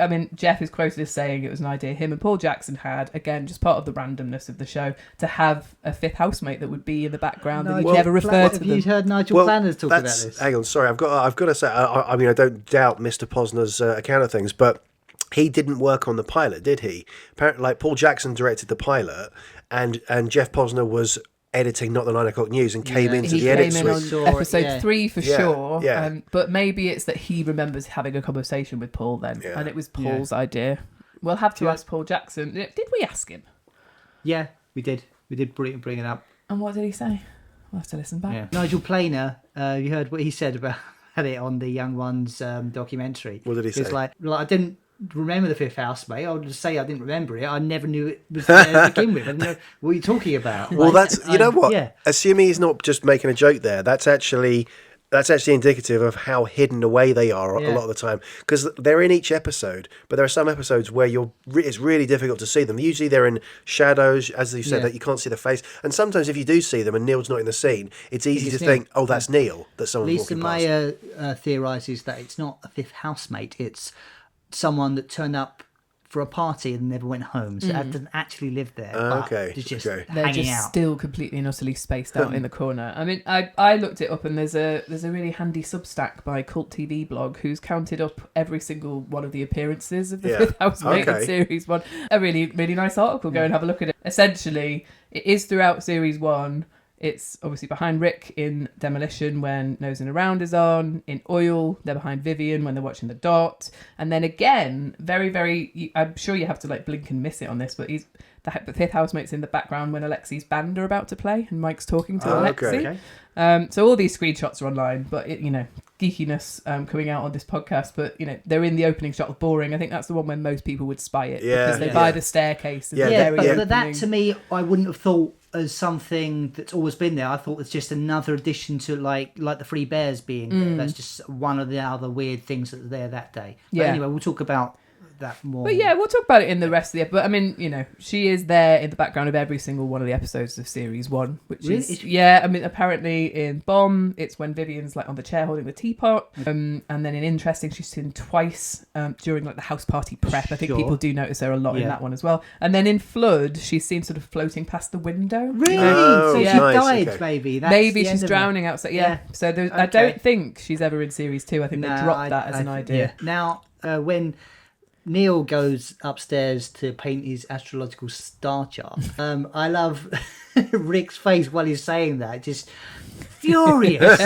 is quoted as saying it was an idea him and Paul Jackson had, again, just part of the randomness of the show, to have a fifth housemate that would be in the background and he'd never refer to Have you them. heard Nigel Planners talk about that's- this? Hang on, sorry, I've got to say, I mean, I don't doubt Mr. Posner's account of things, but he didn't work on the pilot, did he? Apparently, Paul Jackson directed the pilot, and Jeff Posner was editing Not the 9 O'Clock News and came into He the edit came in on suite. episode 3 for Yeah, sure. yeah. But maybe it's that he remembers having a conversation with Paul then, Yeah. and it was Paul's idea. We'll have to Yeah. ask Paul Jackson. Did we ask him? Yeah, we did. We did bring it up. And what did he say? We'll have to listen back. Yeah. Nigel Planer, you heard what he said about it on the Young Ones documentary. What did he say? It's like I didn't remember the fifth housemate. I'll just say I didn't remember it. I never knew it was there to begin with. I didn't know what you're talking about. Well, Like, that's, you know what? Yeah. Assuming he's not just making a joke there, that's actually that's actually indicative of how hidden away they are a Yeah. lot of the time, because they're in each episode, but there are some episodes where it's really difficult to see them. Usually they're in shadows, as you said, Yeah. that you can't see the face, and sometimes if you do see them and Neil's not in the scene, it's easy to it's think, Neil. oh, that's Neil, that someone's Lisa walking past. Mayer theorises that it's not a fifth housemate, it's someone that turned up for a party and never went home, so that doesn't actually live there. But Okay, it's just okay. They're hanging just out. still completely and utterly spaced out in the corner. I mean, I looked it up, and there's a really handy Substack by Cult TV blog who's counted up every single one of the appearances of the Fifth Housemate in Series 1. A really, really nice article. Go and have a look at it. Essentially, it is throughout Series 1. It's obviously behind Rick in Demolition when Nosing Around is on. In Oil, they're behind Vyvyan when they're watching The Dot. And then again, very, very... I'm sure you have to like blink and miss it on this, but the fifth housemate's in the background when Alexi's band are about to play and Mike's talking to Alexi. Okay. So all these screenshots are online, but geekiness coming out on this podcast, but they're in the opening shot of Boring. I think that's the one where most people would spy it because they buy the staircase. And But that to me, I wouldn't have thought as something that's always been there. I thought it's just another addition to like the Three Bears being there. That's just one of the other weird things that are there that day. But anyway, we'll talk about that more. But we'll talk about it in the rest of the episode. But I mean, she is there in the background of every single one of the episodes of Series 1, which is I mean, apparently in Bomb, it's when Vivian's like on the chair holding the teapot. And then in Interesting, she's seen twice during like the house party prep. I think people do notice her a lot in that one as well. And then in Flood, she's seen sort of floating past the window. Really? So she died, okay. maybe. That's Maybe the she's end of drowning outside. Yeah. So I don't think she's ever in Series 2. I think they dropped that as an idea. Yeah. Now, when Neil goes upstairs to paint his astrological star chart, I love Rick's face while he's saying that. Just furious.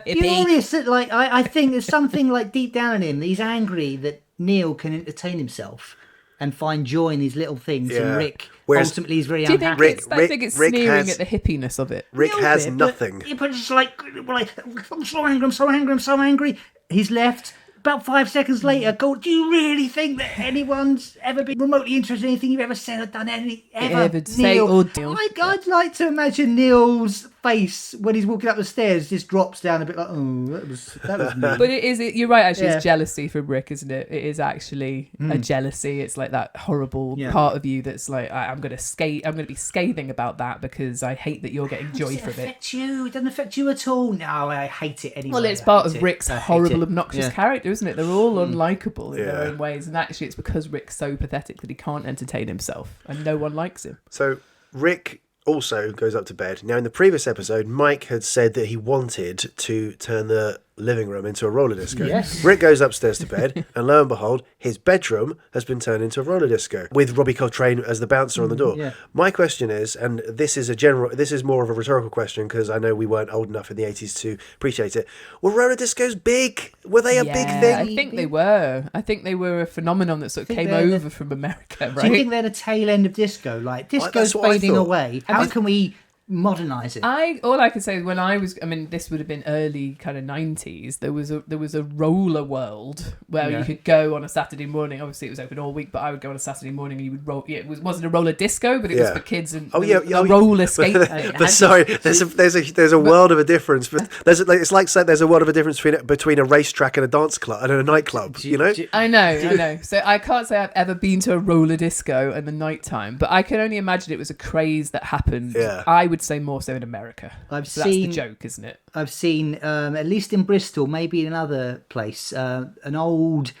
Furious that, like, I think there's something like deep down in him that he's angry that Neil can entertain himself and find joy in these little things, and Rick ultimately is very do you think unhappy. I think it's sneering at the hippiness of it. Rick has nothing. But it's like, I'm so angry. He's left. About 5 seconds later, do you really think that anyone's ever been remotely interested in anything you've ever said or done? Ever say or do? I'd like to imagine Neil's face when he's walking up the stairs just drops down a bit like, oh, that was me. But you're right, actually, it's jealousy from Rick, isn't it? It is actually a jealousy. It's like that horrible part of you that's like, I'm going to be scathing about that because I hate that you're getting joy from it. It doesn't affect you at all. No, I hate it anyway. Well, it's part of Rick's horrible, obnoxious character, isn't it? They're all unlikable in their own ways, and actually it's because Rick's so pathetic that he can't entertain himself and no one likes him. So Rick also goes up to bed. Now, in the previous episode, Mike had said that he wanted to turn the living room into a roller disco. Yes. Rick goes upstairs to bed, and lo and behold, his bedroom has been turned into a roller disco with Robbie Coltrane as the bouncer on the door. Yeah. My question is, and this is more of a rhetorical question because I know we weren't old enough in the 80s to appreciate it. Were roller discos big? Were they a big thing? I think they were. I think they were a phenomenon that sort of came over from America, right? Do you think they're the tail end of disco? Like, disco's fading away. How can we modernise it? All I can say is when this would have been early kind of 90s. There was a roller world where you could go on a Saturday morning. Obviously, it was open all week, but I would go on a Saturday morning and you would roll. Yeah, it wasn't a roller disco, but it was for kids and a roller skate. But sorry, there's a world of a difference. But it's like saying there's a world of a difference between a racetrack and a dance club and a nightclub. You know. I know. So I can't say I've ever been to a roller disco in the nighttime, but I can only imagine it was a craze that happened. Yeah. I would say more so in America. That's the joke, isn't it? I've seen, at least in Bristol, maybe in another place, an old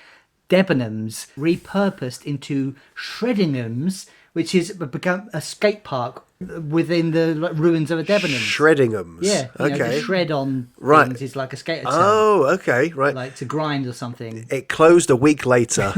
Debenhams repurposed into Shreddinghams, which has become a skate park within the ruins of a Debenhams. Shreddinghams. Yeah. Okay. To shred on Right. things is like a skater term. Oh, okay. Right. Like to grind or something. It closed a week later.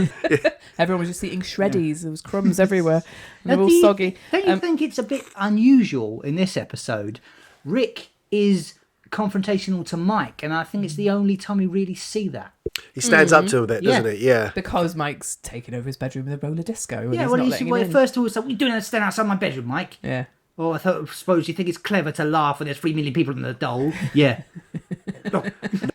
Everyone was just eating shreddies. There was crumbs everywhere. And Now, they're all soggy. Don't you think it's a bit unusual in this episode? Rick is confrontational to Mike, and I think it's the only time we really see that. He stands up to him a bit, doesn't he? Yeah. Because Mike's taken over his bedroom with a roller disco. And Yeah, he's well, not letting him in. first of all, it's like, what are you doing standing outside my bedroom, Mike? Yeah. Oh, I suppose you think it's clever to laugh when there's 3 million people in the dole. Yeah.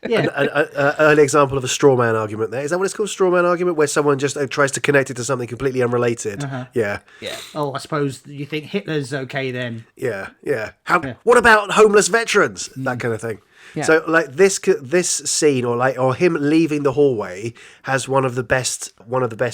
Yeah. An early example of a straw man argument there. Is that what it's called? Straw man argument? Where someone just tries to connect it to something completely unrelated. Yeah. Yeah. Oh, I suppose you think Hitler's okay then. Yeah. Yeah. What about homeless veterans? That kind of thing. Yeah. So like this scene or him leaving the hallway has one of the best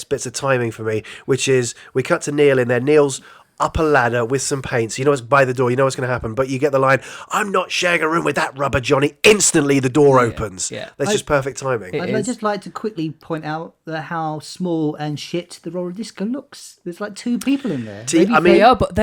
bits of timing for me, which is we cut to Neil in there. Neil's up a ladder with some paints. You know it's by the door. You know what's going to happen. But you get the line, "I'm not sharing a room with that rubber Johnny." Instantly, the door opens. Yeah. That's just perfect timing. I'd just like to quickly point out how small and shit the roller disco looks. There's like 2 people in there. They are, but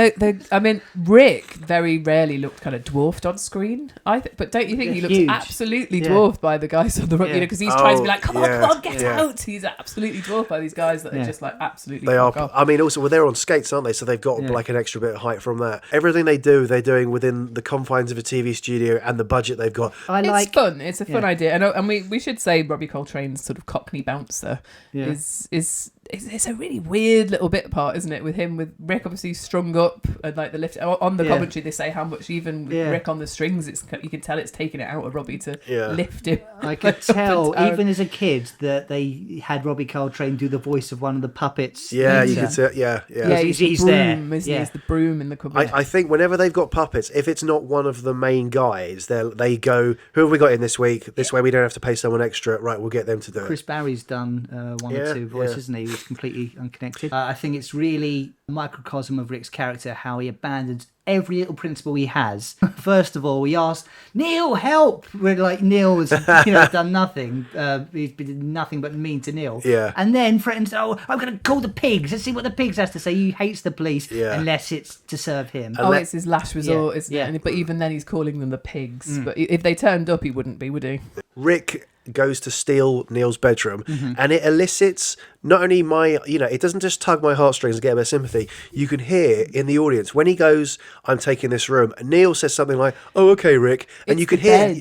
Rick very rarely looked kind of dwarfed on screen. But don't you think he looks huge. absolutely dwarfed by the guys on the rock? Yeah. Because he's trying to be like, come on, get yeah. out. He's absolutely dwarfed by these guys that are just like absolutely. They are. off. I mean, also, they're on skates, aren't they? So they've got like an extra bit of height from that. Everything they do, they're doing within the confines of a TV studio and the budget they've got. It's fun. It's a fun idea, and we should say Robbie Coltrane's sort of Cockney bouncer is it's a really weird little bit part, isn't it? With Rick obviously strung up and like the lift on the commentary, they say how much even with Rick on the strings, you can tell it's taking it out of Robbie to lift him. I could tell even as a kid that they had Robbie Coltrane do the voice of one of the puppets. Yeah, you could tell. Yeah. He's he's the there. broom, isn't he? He's the broom in the cupboard. I think whenever they've got puppets, if it's not one of the main guys, they go, "Who have we got in this week? This way we don't have to pay someone extra. Right, we'll get them to do it." Chris Barry's done one or 2 voices, hasn't he? He's completely unconnected. I think it's really a microcosm of Rick's character, how he abandons every little principle he has. First of all, we asked, "Neil, help!" We're like, Neil has done nothing. He's been nothing but mean to Neil. Yeah. And then threatens, "Oh, I'm going to call the pigs. Let's see what the pigs has to say." He hates the police unless it's to serve him. It's his last resort, isn't it? But even then, he's calling them the pigs. But if they turned up, he wouldn't be, would he? Rick goes to steal Neil's bedroom, and it elicits not only it doesn't just tug my heartstrings and get a bit of sympathy. You can hear in the audience when he goes, "I'm taking this room," and Neil says something like, "Oh, okay, Rick," and you can hear.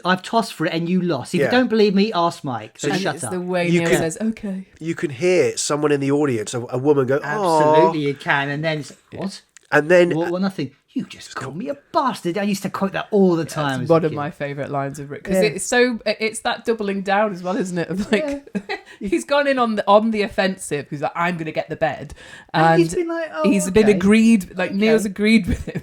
I've tossed for it and you lost. If you don't believe me, ask Mike. So shut it's up. the way Neil says, "Okay." You can hear someone in the audience, a woman go, Absolutely, you can, and then it's, what? And then Well, nothing. You just called me a bastard. I used to quote that all the time. It's one of my favourite lines of Rick, because it's that doubling down as well, isn't it? Of like he's gone in on the offensive. He's like, "I'm going to get the bed," and he's been like, been agreed. Like Neil's agreed with him,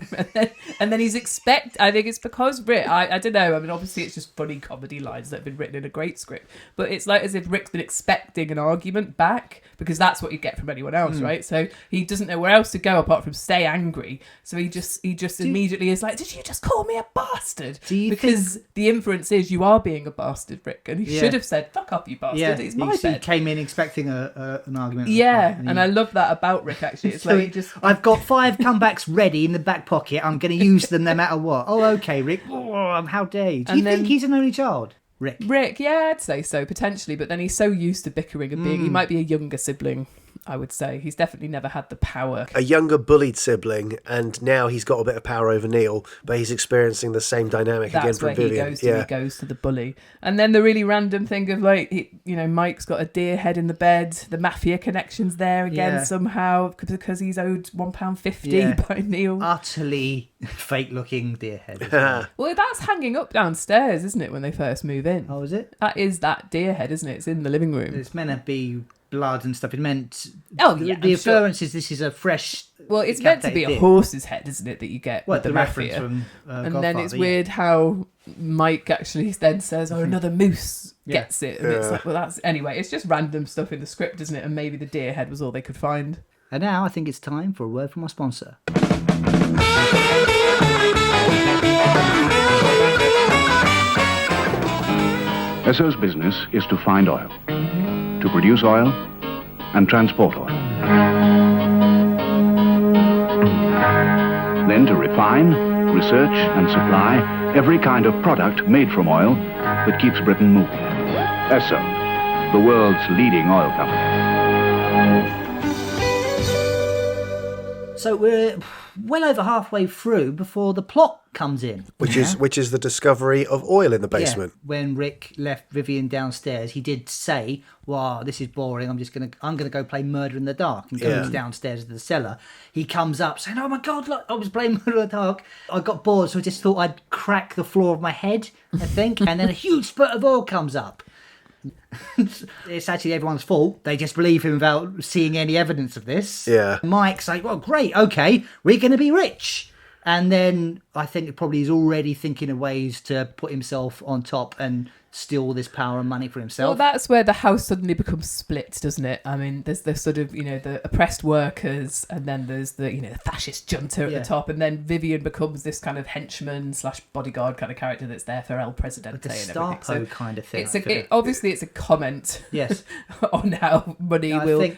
and then he's I think it's because Rick. I don't know. I mean, obviously it's just funny comedy lines that have been written in a great script, but it's like as if Rick's been expecting an argument back, because that's what you get from anyone else, right? So he doesn't know where else to go apart from stay angry. So he just immediately is like, "Did you just call me a bastard?" Because the inference is you are being a bastard, Rick, and he should have said, "Fuck up, you bastard." It's my bed. He came in expecting an argument. And I love that about Rick. Actually, it's like I've got 5 comebacks ready in the back pocket. I'm going to use them no matter what. Oh, okay, Rick. Oh, how dare you? Do you think he's an only child? Rick, yeah, I'd say so, potentially, but then he's so used to bickering and being, he might be a younger sibling, I would say. He's definitely never had the power. A younger bullied sibling, and now he's got a bit of power over Neil, but he's experiencing the same dynamic again from Vyvyan. He goes to the bully. And then the really random thing of like, Mike's got a deer head in the bed, the mafia connection's there again somehow, because he's owed £1.50 by Neil. Utterly fake looking deer head. Well, that's hanging up downstairs, isn't it, when they first move in? Oh, is it? That is that deer head, isn't it? It's in the living room. It's meant to be blood and stuff. It meant... the inference is this is a fresh... Well, it's meant to be a horse's head, isn't it, that you get with the mafia. From, and then it's weird how Mike actually then says, "Oh, another moose gets it." And it's like, well, that's... Anyway, it's just random stuff in the script, isn't it? And maybe the deer head was all they could find. And now I think it's time for a word from our sponsor. Esso's business is to find oil, to produce oil, and transport oil. Then to refine, research, and supply every kind of product made from oil that keeps Britain moving. Esso, the world's leading oil company. So we're well over halfway through before the plot comes in. Which is the discovery of oil in the basement. Yeah. When Rick left Vyvyan downstairs, he did say, "Wow, this is boring. I'm gonna go play Murder in the Dark," and goes downstairs to the cellar. He comes up saying, "Oh my God, look, I was playing Murder in the Dark. I got bored, so I just thought I'd crack the floor of my head, I think." And then a huge spurt of oil comes up. It's actually everyone's fault. They just believe him without seeing any evidence of this. Yeah. Mike's like, "Well, great, okay, we're going to be rich." And then I think it probably is already thinking of ways to put himself on top and steal all this power and money for himself. Well, that's where the house suddenly becomes split, doesn't it? I mean, there's the sort of, the oppressed workers, and then there's the, the fascist junta at the top, and then Vyvyan becomes this kind of henchman / bodyguard kind of character that's there for El Presidente the and everything. Gestapo kind of thing. Obviously, it's a comment Yes. on how money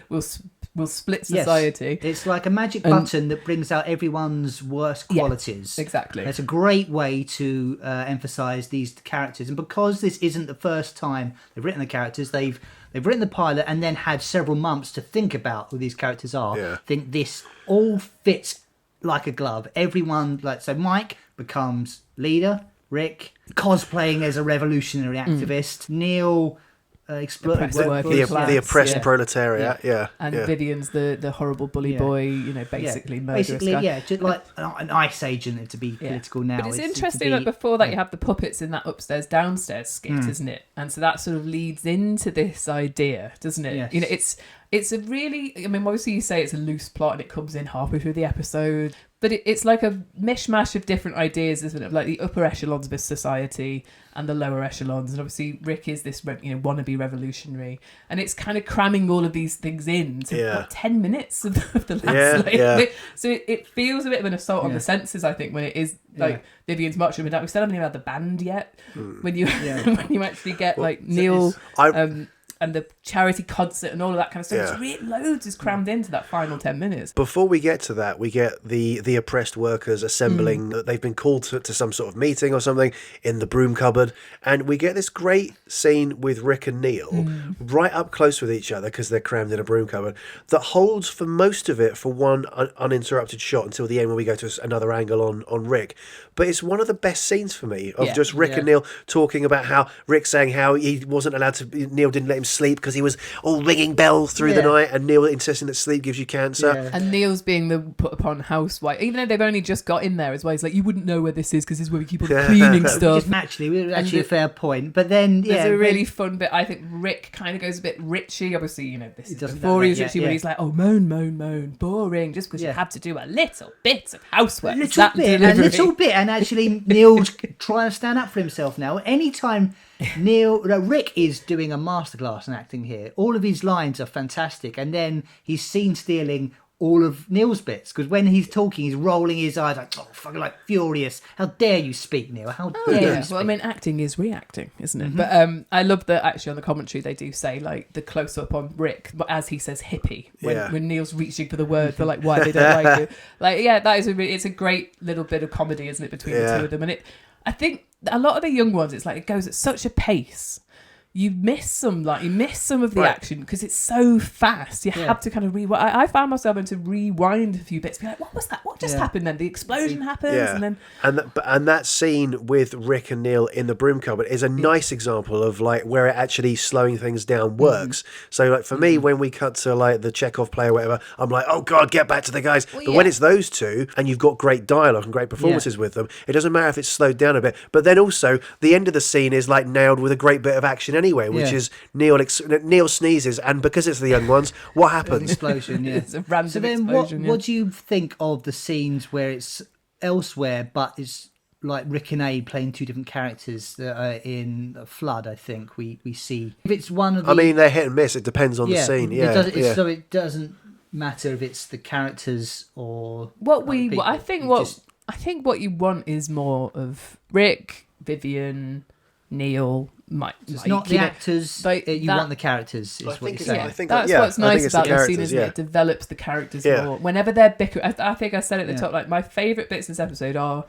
will split society. Yes. It's like a magic button that brings out everyone's worst qualities. Yeah, exactly. It's a great way to emphasise these characters. And because this isn't the first time they've written the characters, they've written the pilot and then had several months to think about who these characters are. Yeah. I think this all fits like a glove. Everyone, so Mike becomes leader, Rick cosplaying as a revolutionary activist, Neil... the oppressed proletariat, and Vyvyan's the horrible bully boy, basically murderous guy. Just like an ICE agent to be political now. But it's interesting that before that you have the puppets in that upstairs downstairs skit, isn't it? And so that sort of leads into this idea, doesn't it? Yes. It's a really, obviously you say it's a loose plot and it comes in halfway through the episode, but it's like a mishmash of different ideas, isn't it? Like the upper echelons of his society and the lower echelons. And obviously Rick is this, wannabe revolutionary. And it's kind of cramming all of these things in to 10 minutes of the last So it feels a bit of an assault on the senses, I think, when it is like Vyvyan's marching with that. We still haven't even had the band yet. When you when you actually get Neil... and the charity concert and all of that kind of stuff. Loads is crammed into that final 10 minutes. Before we get to that, we get the oppressed workers assembling. They've been called to some sort of meeting or something in the broom cupboard. And we get this great scene with Rick and Neil right up close with each other because they're crammed in a broom cupboard that holds for most of it for one uninterrupted shot until the end when we go to another angle on Rick. But it's one of the best scenes for me of just Rick and Neil talking about how Rick saying how he wasn't allowed to, Neil didn't let him sleep because he was all ringing bells through the night, and Neil insisting that sleep gives you cancer. Yeah. And Neil's being the put upon housewife, even though they've only just got in there as well. He's like, you wouldn't know where this is because this is where we keep all the cleaning stuff. Actually, a fair point. But then, there's a really fun bit. I think Rick kind of goes a bit Richie. Obviously, this is before he's Richie, when he's like, oh, moan, boring, just because you had to do a little bit of housework. A little bit. And actually, Neil's trying to stand up for himself now. Anytime Rick is doing a masterclass in acting here. All of his lines are fantastic, and then he's seen stealing all of Neil's bits because when he's talking, he's rolling his eyes fucking furious. How dare you speak, Neil? How dare you speak? Well, acting is reacting, isn't it? But I love that actually on the commentary they do say the close up on Rick as he says hippie when Neil's reaching for the word for why they don't like it. That is it's a great little bit of comedy, isn't it, between the two of them? And I think a lot of the young ones, it's it goes at such a pace. You miss some of the action because it's so fast. You have to kind of rewind. I found myself having to rewind a few bits. Be like, what was that? What just happened then? The explosion happens, and then and that scene with Rick and Neil in the broom cupboard is a nice example of where it actually slowing things down works. So for me, when we cut to the Chekhov play or whatever, I'm like, oh god, get back to the guys. But when it's those two and you've got great dialogue and great performances with them, it doesn't matter if it's slowed down a bit. But then also the end of the scene is nailed with a great bit of action anyway, which is Neil sneezes, and because it's the young ones, what happens? Explosion, It's a random so then explosion. What do you think of the scenes where it's elsewhere, but it's Rick and A playing two different characters that are in Flood? I think we see if it's one of the... they're hit and miss. It depends on the scene. So it doesn't matter if it's the characters or I think what you want is more of Rick, Vyvyan, Neil, Mike. It's not the actors. You want the characters. Is what you're saying. That's what's nice about the scene, isn't it? It develops the characters more. Whenever they're bickering, I think I said at the top. My favourite bits in this episode are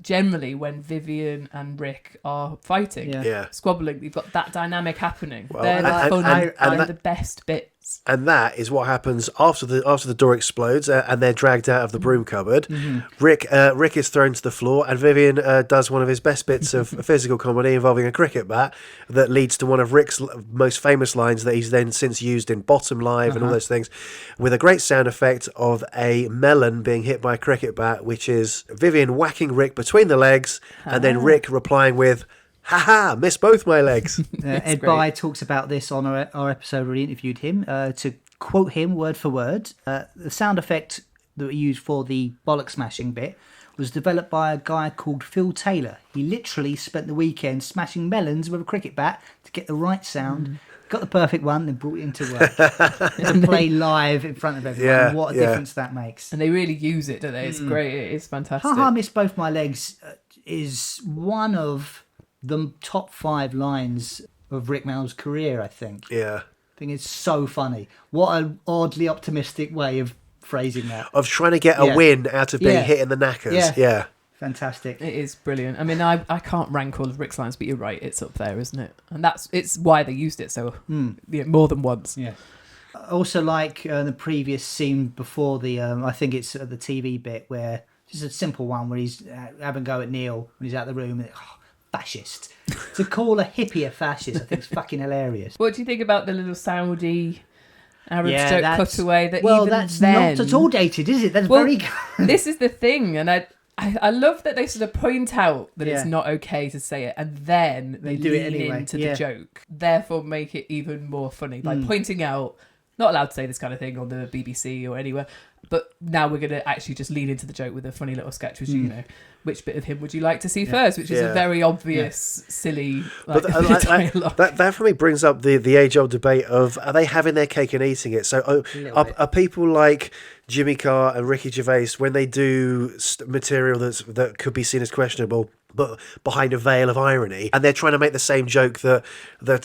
generally when Vyvyan and Rick are fighting, squabbling. You've got that dynamic happening. They're fun and the best bits. And that is what happens after the door explodes and they're dragged out of the broom cupboard. Rick is thrown to the floor, and Vyvyan does one of his best bits of physical comedy involving a cricket bat that leads to one of Rick's most famous lines that he's then since used in Bottom Live and all those things, with a great sound effect of a melon being hit by a cricket bat, which is Vyvyan whacking Rick between the legs and then Rick replying with, "Ha-ha, missed both my legs." Ed Bye talks about this on our episode where we interviewed him. To quote him word for word, the sound effect that we used for the bollock smashing bit was developed by a guy called Phil Taylor. He literally spent the weekend smashing melons with a cricket bat to get the right sound. Got the perfect one, then brought it into work to play live in front of everyone. Yeah, What a yeah. difference that makes. And they really use it, don't they? It's great. It is fantastic. Ha Ha, Miss Both My Legs is one of the top 5 lines of Rick Mayall's career, I think. Yeah. I think it's so funny. What an oddly optimistic way of phrasing that. Of trying to get a Yeah. win out of being Yeah. hit in the knackers. Yeah. Yeah. Fantastic. It is brilliant. I mean, I can't rank all of Rick's lines, but you're right, it's up there, isn't it? And it's why they used it so more than once. Yeah. I also like the previous scene before the, I think it's the TV bit where, just a simple one where he's having a go at Neil when he's out of the room. And, fascist. To call a hippie a fascist, I think is fucking hilarious. What do you think about the little Saudi Arab Yeah, joke that's- cutaway? That Well, even that's then, not at all dated, is it? That's Well, very... this is the thing, and I love that they sort of point out that Yeah. it's not okay to say it, and then they do it lean anyway, into yeah. the joke, therefore make it even more funny by pointing out, not allowed to say this kind of thing on the BBC or anywhere, but now we're going to actually just lean into the joke with a funny little sketch, which, you know, which bit of him would you like to see first, which is a Yeah. very obvious, silly But dialogue. that for me brings up the age-old debate of, are they having their cake and eating it? So are people like Jimmy Carr and Ricky Gervais, when they do material that could be seen as questionable, but behind a veil of irony, and they're trying to make the same joke that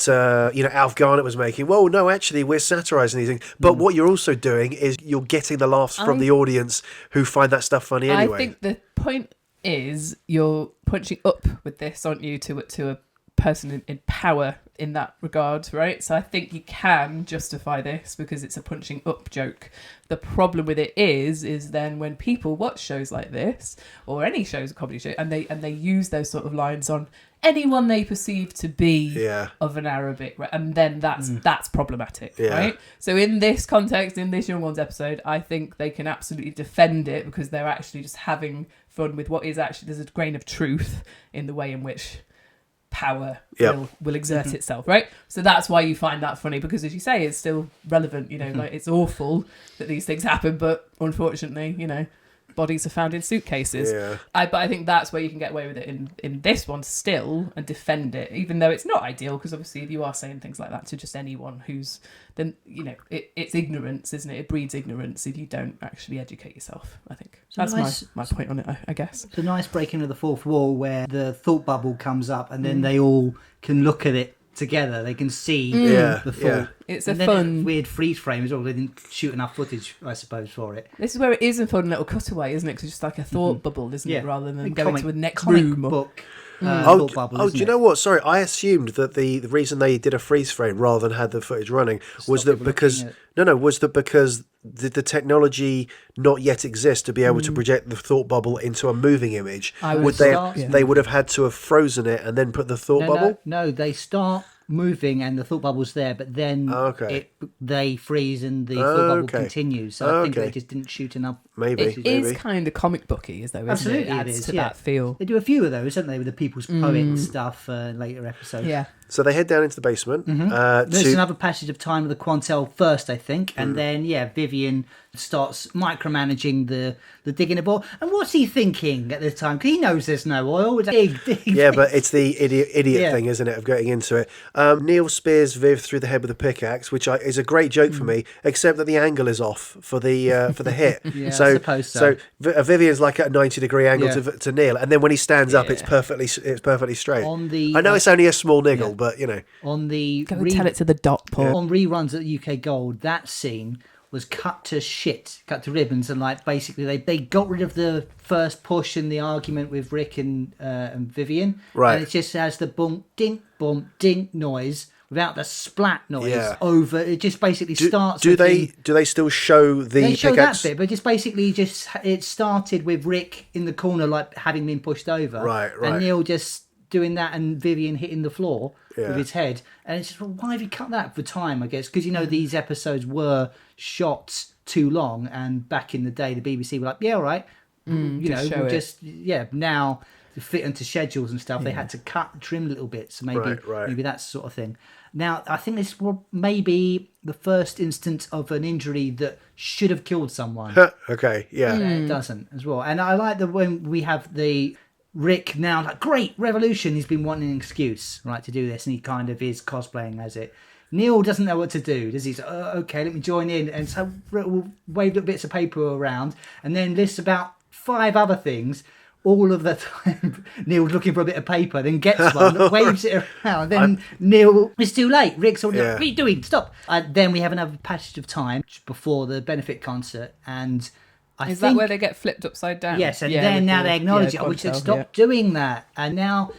Alf Garnett was making? Well, no, actually, we're satirising these things. But what you're also doing is you're getting the laughs from the audience who find that stuff funny anyway. I think the point is you're punching up with this, aren't you, to a person in power in that regard, right? So I think you can justify this because it's a punching up joke. The problem with it is then when people watch shows like this or any shows, a comedy show, and they use those sort of lines on anyone they perceive to be of an Arabic, right? And then that's problematic, right? So in this context, in this Young Ones episode, I think they can absolutely defend it because they're actually just having fun with what is actually, there's a grain of truth in the way in which power will exert itself, right? So that's why you find that funny, because as you say, it's still relevant, like it's awful that these things happen, but unfortunately, bodies are found in suitcases. But I think that's where you can get away with it in this one still and defend it, even though it's not ideal, because obviously if you are saying things like that to just anyone who's, then it's ignorance, isn't it? It breeds ignorance if you don't actually educate yourself, I think. So that's my point on it, I guess. It's a nice breaking of the fourth wall where the thought bubble comes up and then they all can look at it together. They can see the thought. Yeah. It's and a fun... then weird freeze frame as well. They didn't shoot enough footage, I suppose, for it. This is where it is a fun little cutaway, isn't it? Because it's just like a thought bubble, isn't it? Rather than going to a next room. Book. Thought bubble, do you it? know what? Sorry, I assumed that the reason they did a freeze frame rather than had the footage running was that because the technology not yet exists to be able to project the thought bubble into a moving image. They would have had to have frozen it and then put the thought bubble? No, they start moving and the thought bubble's there, but then they freeze and the thought bubble continues. So I think they just didn't shoot enough. Maybe. It is kind of comic booky, though, isn't Absolutely, it? It adds to yeah. that feel. They do a few of those, don't they, with the People's Poet stuff later episodes. Yeah. So they head down into the basement. There's another passage of time with the Quantel first, I think, and then Vyvyan starts micromanaging the digging a ball. And what's he thinking at the time? Because he knows there's no oil. It's a dig. Yeah, but it's the idiot thing, isn't it, of getting into it. Neil spears Viv through the head with a pickaxe, which is a great joke for me, except that the angle is off for the hit. Yeah, I suppose so. Vivian's like at a 90-degree angle to Neil, and then when he stands up, it's perfectly straight. I know it's only a small niggle, but on the Go and tell it to the dot, Paul. on reruns at UK Gold, that scene was cut to ribbons, and basically they got rid of the first push and the argument with Rick and Vyvyan, right? And it just has the boom dink noise without the splat noise over. It just basically starts. Do they still show the? They show that bit, but just basically it started with Rick in the corner having been pushed over, right, and Neil just doing that and Vyvyan hitting the floor with his head, and it's just, well, why have you cut that for time? I guess because these episodes were shot too long, and back in the day the BBC were like, yeah, all right, now to fit into schedules and stuff. They had to trim a little bit. So maybe Right. maybe that sort of thing. Now, I think this will maybe the first instance of an injury that should have killed someone. Okay, yeah. It doesn't as well. And I like that when we have the Rick now, like, great revolution. He's been wanting an excuse, right, to do this, and he kind of is cosplaying as it. Neil doesn't know what to do, does he? So, okay, let me join in. And so Rick will wave little bits of paper around and then lists about 5 other things. All of the time, Neil's looking for a bit of paper, then gets one, waves it around. Then Neil, it's too late. Rick's already like, what are you doing? Stop. Then we have another passage of time before the benefit concert, and I think... Is that where they get flipped upside down? Yes, and then now they acknowledge it. We should stop doing that. And now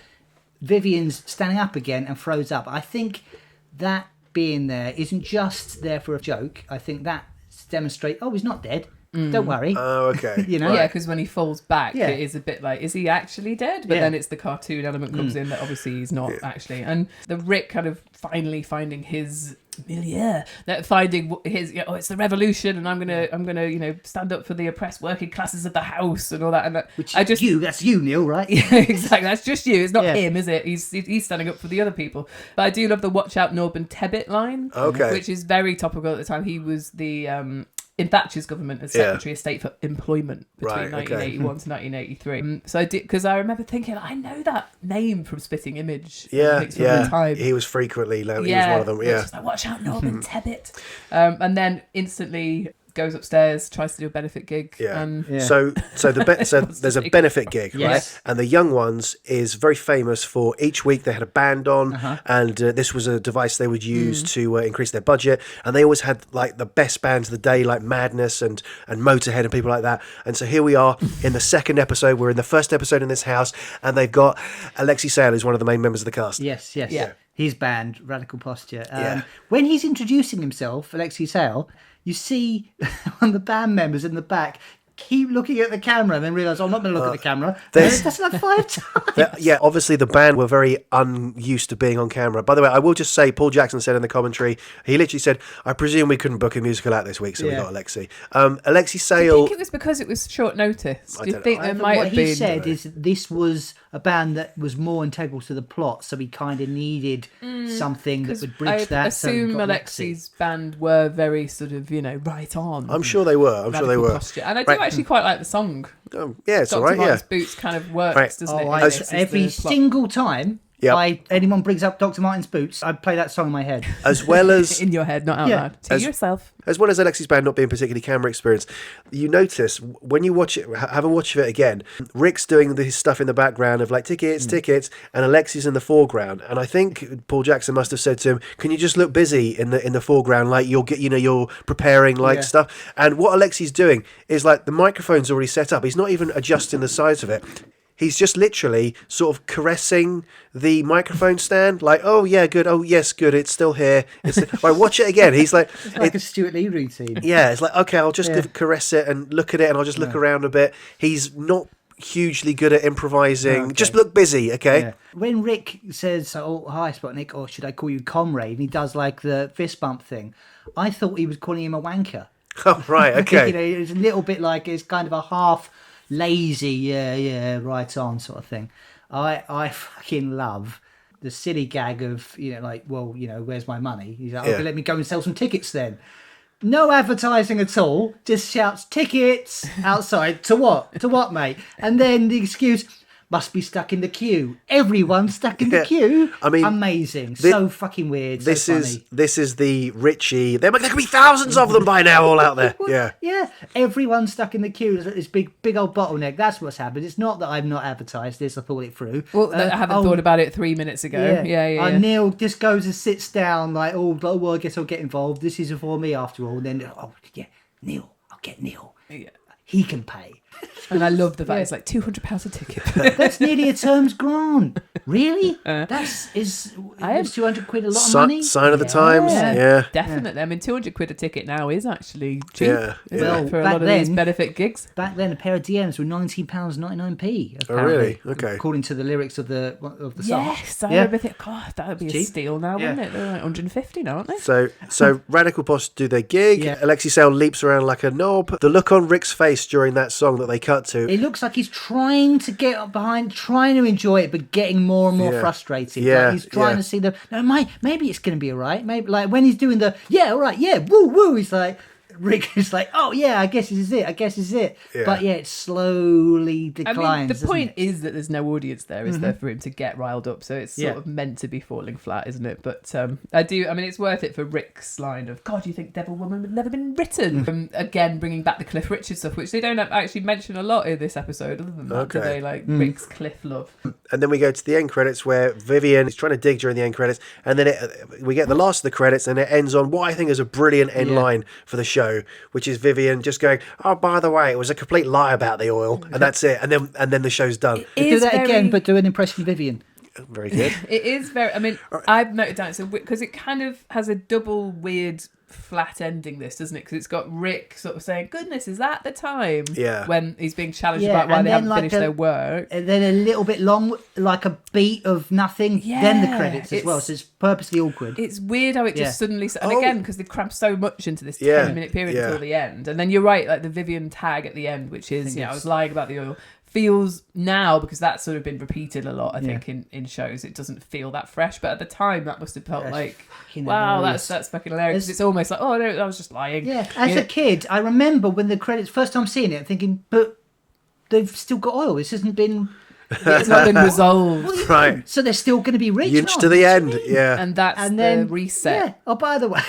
Vyvyan's standing up again and throws up. I think that being there isn't just there for a joke. I think that demonstrates, he's not dead. Don't worry. Oh, okay. You know? Yeah, because when he falls back, Yeah. it is a bit like, is he actually dead? But then it's the cartoon element comes in that obviously he's not actually. And the Rick kind of finally finding his milieu, that finding his, it's the revolution, and I'm gonna stand up for the oppressed working classes of the house and all that. And Which I just that's you, Neil, right? Yeah, exactly. That's just you. It's not him, is it? He's standing up for the other people. But I do love the "Watch out, Norman Tebbit" line, which is very topical at the time. He was the in Thatcher's government as Secretary of State for Employment between 1981 to 1983. So I did, because I remember thinking, I know that name from Spitting Image. Yeah, from the time. He was frequently, he was one of them. Yeah, which is like, watch out, Norman Tebbit. And then instantly goes upstairs, tries to do a benefit gig. So there's a benefit gig, right? And the Young Ones is very famous for each week they had a band on, and this was a device they would use to increase their budget. And they always had like the best bands of the day, like Madness and Motorhead and people like that. And so here we are in the second episode. We're in the first episode in this house, and they've got Alexei Sayle, who's one of the main members of the cast. Yes. His band, Radical Posture. When he's introducing himself, Alexei Sayle, you see one of the band members in the back keep looking at the camera and then realise, I'm not going to look at the camera. That's like 5 times. Obviously the band were very unused to being on camera. By the way, I will just say, Paul Jackson said in the commentary, he literally said, I presume we couldn't book a musical act this week, so we got Alexei. Alexei Sayle... Do you think it was because it was short notice? Do you think there might have been... What he said is this was a band that was more integral to the plot, so he kind of needed something that would bridge that. I assume Alexei's band were very sort of, right on. I'm sure they were. Posture. And I do actually quite like the song. It's all right, Martin's Boots kind of works, doesn't it? Every single time anyone brings up Dr. Martin's Boots, I play that song in my head. As well as... in your head, not out loud. To yourself. As well as Alexei's band not being particularly camera experienced, you notice when you watch it, have a watch of it again, Rick's doing his stuff in the background of like tickets, and Alexei's in the foreground. And I think Paul Jackson must have said to him, "Can you just look busy in the foreground, like you're preparing stuff?" And what Alexei's doing is like the microphone's already set up. He's not even adjusting the size of it. He's just literally sort of caressing the microphone stand, like, "Oh yeah, good. Oh yes, good. It's still here." Right, watch it again. He's like, it's like a Stuart Lee routine. Yeah, it's like, okay, I'll just caress it and look at it, and I'll just look around a bit. He's not hugely good at improvising. Okay. Just look busy, okay? Yeah. When Rick says, "Hi, Sputnik," or should I call you Comrade? And he does like the fist bump thing. I thought he was calling him a wanker. Oh right, okay. It's a little bit like it's kind of a half lazy, right on sort of thing. I fucking love the silly gag of, where's my money? He's like, okay, let me go and sell some tickets then. No advertising at all, just shouts tickets outside. To what? To what, mate? And then the excuse, must be stuck in the queue. Everyone's stuck in the queue. I mean, amazing. So fucking weird. This is the Richie. There could be thousands of them by now all out there. Yeah. Everyone's stuck in the queue. There's this big old bottleneck. That's what's happened. It's not that I've not advertised this. I thought it through. Well, I haven't thought about it 3 minutes ago. Yeah. Neil just goes and sits down like, I guess I'll get involved. This is for me after all. And then, Neil. I'll get Neil. Yeah. He can pay. And I love the fact it's like £200 a ticket. That's nearly a term's grant. Really? Is £200 a lot of money? Sign of the times. Yeah. Definitely. I mean, £200 a ticket now is actually cheap. Well, for a lot of these benefit gigs. Back then, a pair of DMs were £19.99p. Oh, really? Okay. According to the lyrics of the song. Yes, I remember thinking, God, that would be a steal now, wouldn't it? They're like 150 now, aren't they? So Radical Post do their gig. Alexei Sayle leaps around like a knob. The look on Rick's face during that song that they cut to. It looks like he's trying to get up behind, trying to enjoy it, but getting more and more frustrated. Yeah, Like he's trying to see maybe it's going to be all right. Maybe like when he's doing all right, woo woo. He's like. Rick is like, oh yeah, I guess this is it. Yeah. But it slowly declines. I mean, the doesn't point it? is that there's no audience there, is there, for him to get riled up? So it's sort of meant to be falling flat, isn't it? But I mean, it's worth it for Rick's line of, God, you think Devil Woman would never been written? Again, bringing back the Cliff Richard stuff, which they don't actually mention a lot in this episode, other than that, do they? Like Rick's Cliff love. And then we go to the end credits where Vyvyan is trying to dig during the end credits, and then we get the last of the credits, and it ends on what I think is a brilliant end line for the show, which is Vyvyan just going, oh, by the way, it was a complete lie about the oil, and that's it. And then the show's done. Do that again, but do an impression of Vyvyan. Very good. It is very. I mean, I've noted down because it kind of has a double weird flat ending. This doesn't it? Because it's got Rick sort of saying, "Goodness, is that the time?" Yeah. When he's being challenged about why they haven't finished their work. And then a little bit long, like a beat of nothing. Then the credits as well. So it's purposely awkward. It's weird how it just suddenly. And again, because they've crammed so much into this 10-minute period until the end, and then you're right, like the Vyvyan tag at the end, which is I was lying about the oil. Feels now, because that's sort of been repeated a lot, I think, in shows, it doesn't feel that fresh, but at the time that must have felt like, wow, hilarious. that's fucking hilarious. It's almost like, oh no, I was just lying. As a kid, I remember when the credits, first time seeing it, thinking, but they've still got oil, this hasn't been... It's not been resolved. Right. So they're still going to be rich. Inch to the end, yeah. And that's the reset. Yeah. Oh, by the way...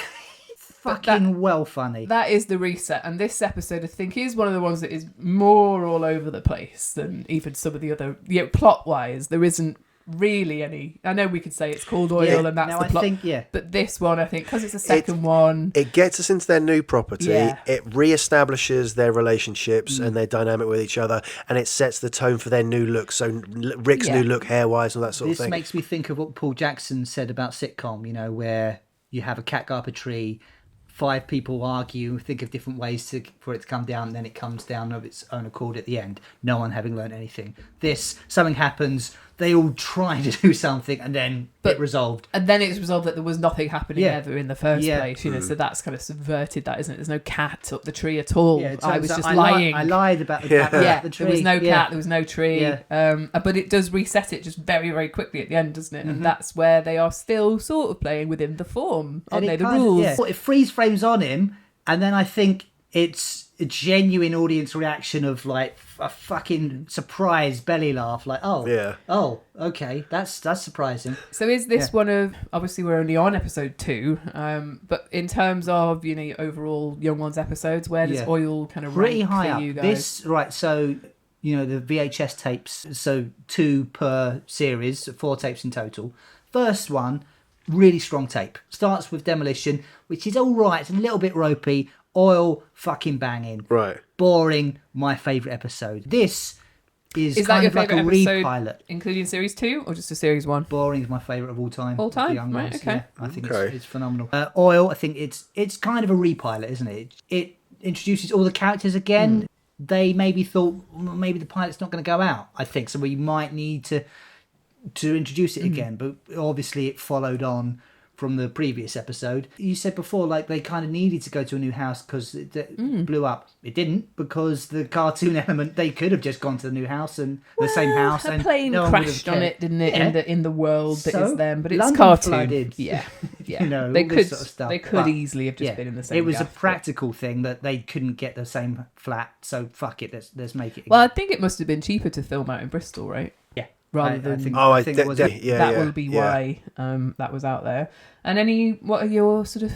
Fucking well funny. That is the reset, and this episode I think is one of the ones that is more all over the place than even some of the other. Plot wise, there isn't really any. I know we could say it's called Oil and that's the plot. But this one, I think, because it's the second one, it gets us into their new property. Yeah. It reestablishes their relationships and their dynamic with each other, and it sets the tone for their new look. So Rick's new look, hair wise, and all that sort of thing. This makes me think of what Paul Jackson said about sitcom. Where you have a cat go up a tree. 5 people argue, think of different ways for it to come down, and then it comes down of its own accord at the end, no one having learned anything. Something happens, they all try to do something, and then it resolved. And then it's resolved that there was nothing happening ever in the first place, so that's kind of subverted that, isn't it? There's no cat up the tree at all. I was just lying. I lied about the cat up the tree. There was no cat, there was no tree. But it does reset it just very, very quickly at the end, doesn't it? And that's where they are still sort of playing within the form, aren't they? The rules. It freeze frames on him, and then I think it's a genuine audience reaction of like a fucking surprise belly laugh, like oh okay, that's surprising. So is this one of, obviously we're only on episode 2, but in terms of overall Young Ones episodes, where does Oil kind of pretty rank high for up? You guys? So the VHS tapes, so 2 per series, 4 tapes in total. First one, really strong tape. Starts with Demolition, which is all right. It's a little bit ropey. Oil, fucking banging. Right. Boring, my favourite episode. This is that kind your of like a favourite episode, repilot. Including series 2 or just a series 1? Boring is my favourite of all time. All time? The Young Right, Ones. okay. Yeah, I think it's phenomenal. Oil, I think it's kind of a repilot, isn't it? It introduces all the characters again. They maybe thought, maybe the pilot's not going to go out, I think, so we might need to introduce it again, but obviously it followed on from the previous episode. You said before, like, they kind of needed to go to a new house because it blew up. It didn't, because the cartoon element, they could have just gone to the new house and the same house. A and plane no crashed on it, didn't it, in the world that So, is them, but it's London cartoon. flooded. Yeah. They all could this sort of stuff. They could easily have just been in the same. It was a gaff, practical thing that they couldn't get the same flat, so fuck it, let's make it again. Well, I think it must have been cheaper to film out in Bristol, right? Yeah. Rather than I think it was that will be why that was out there. And what are your sort of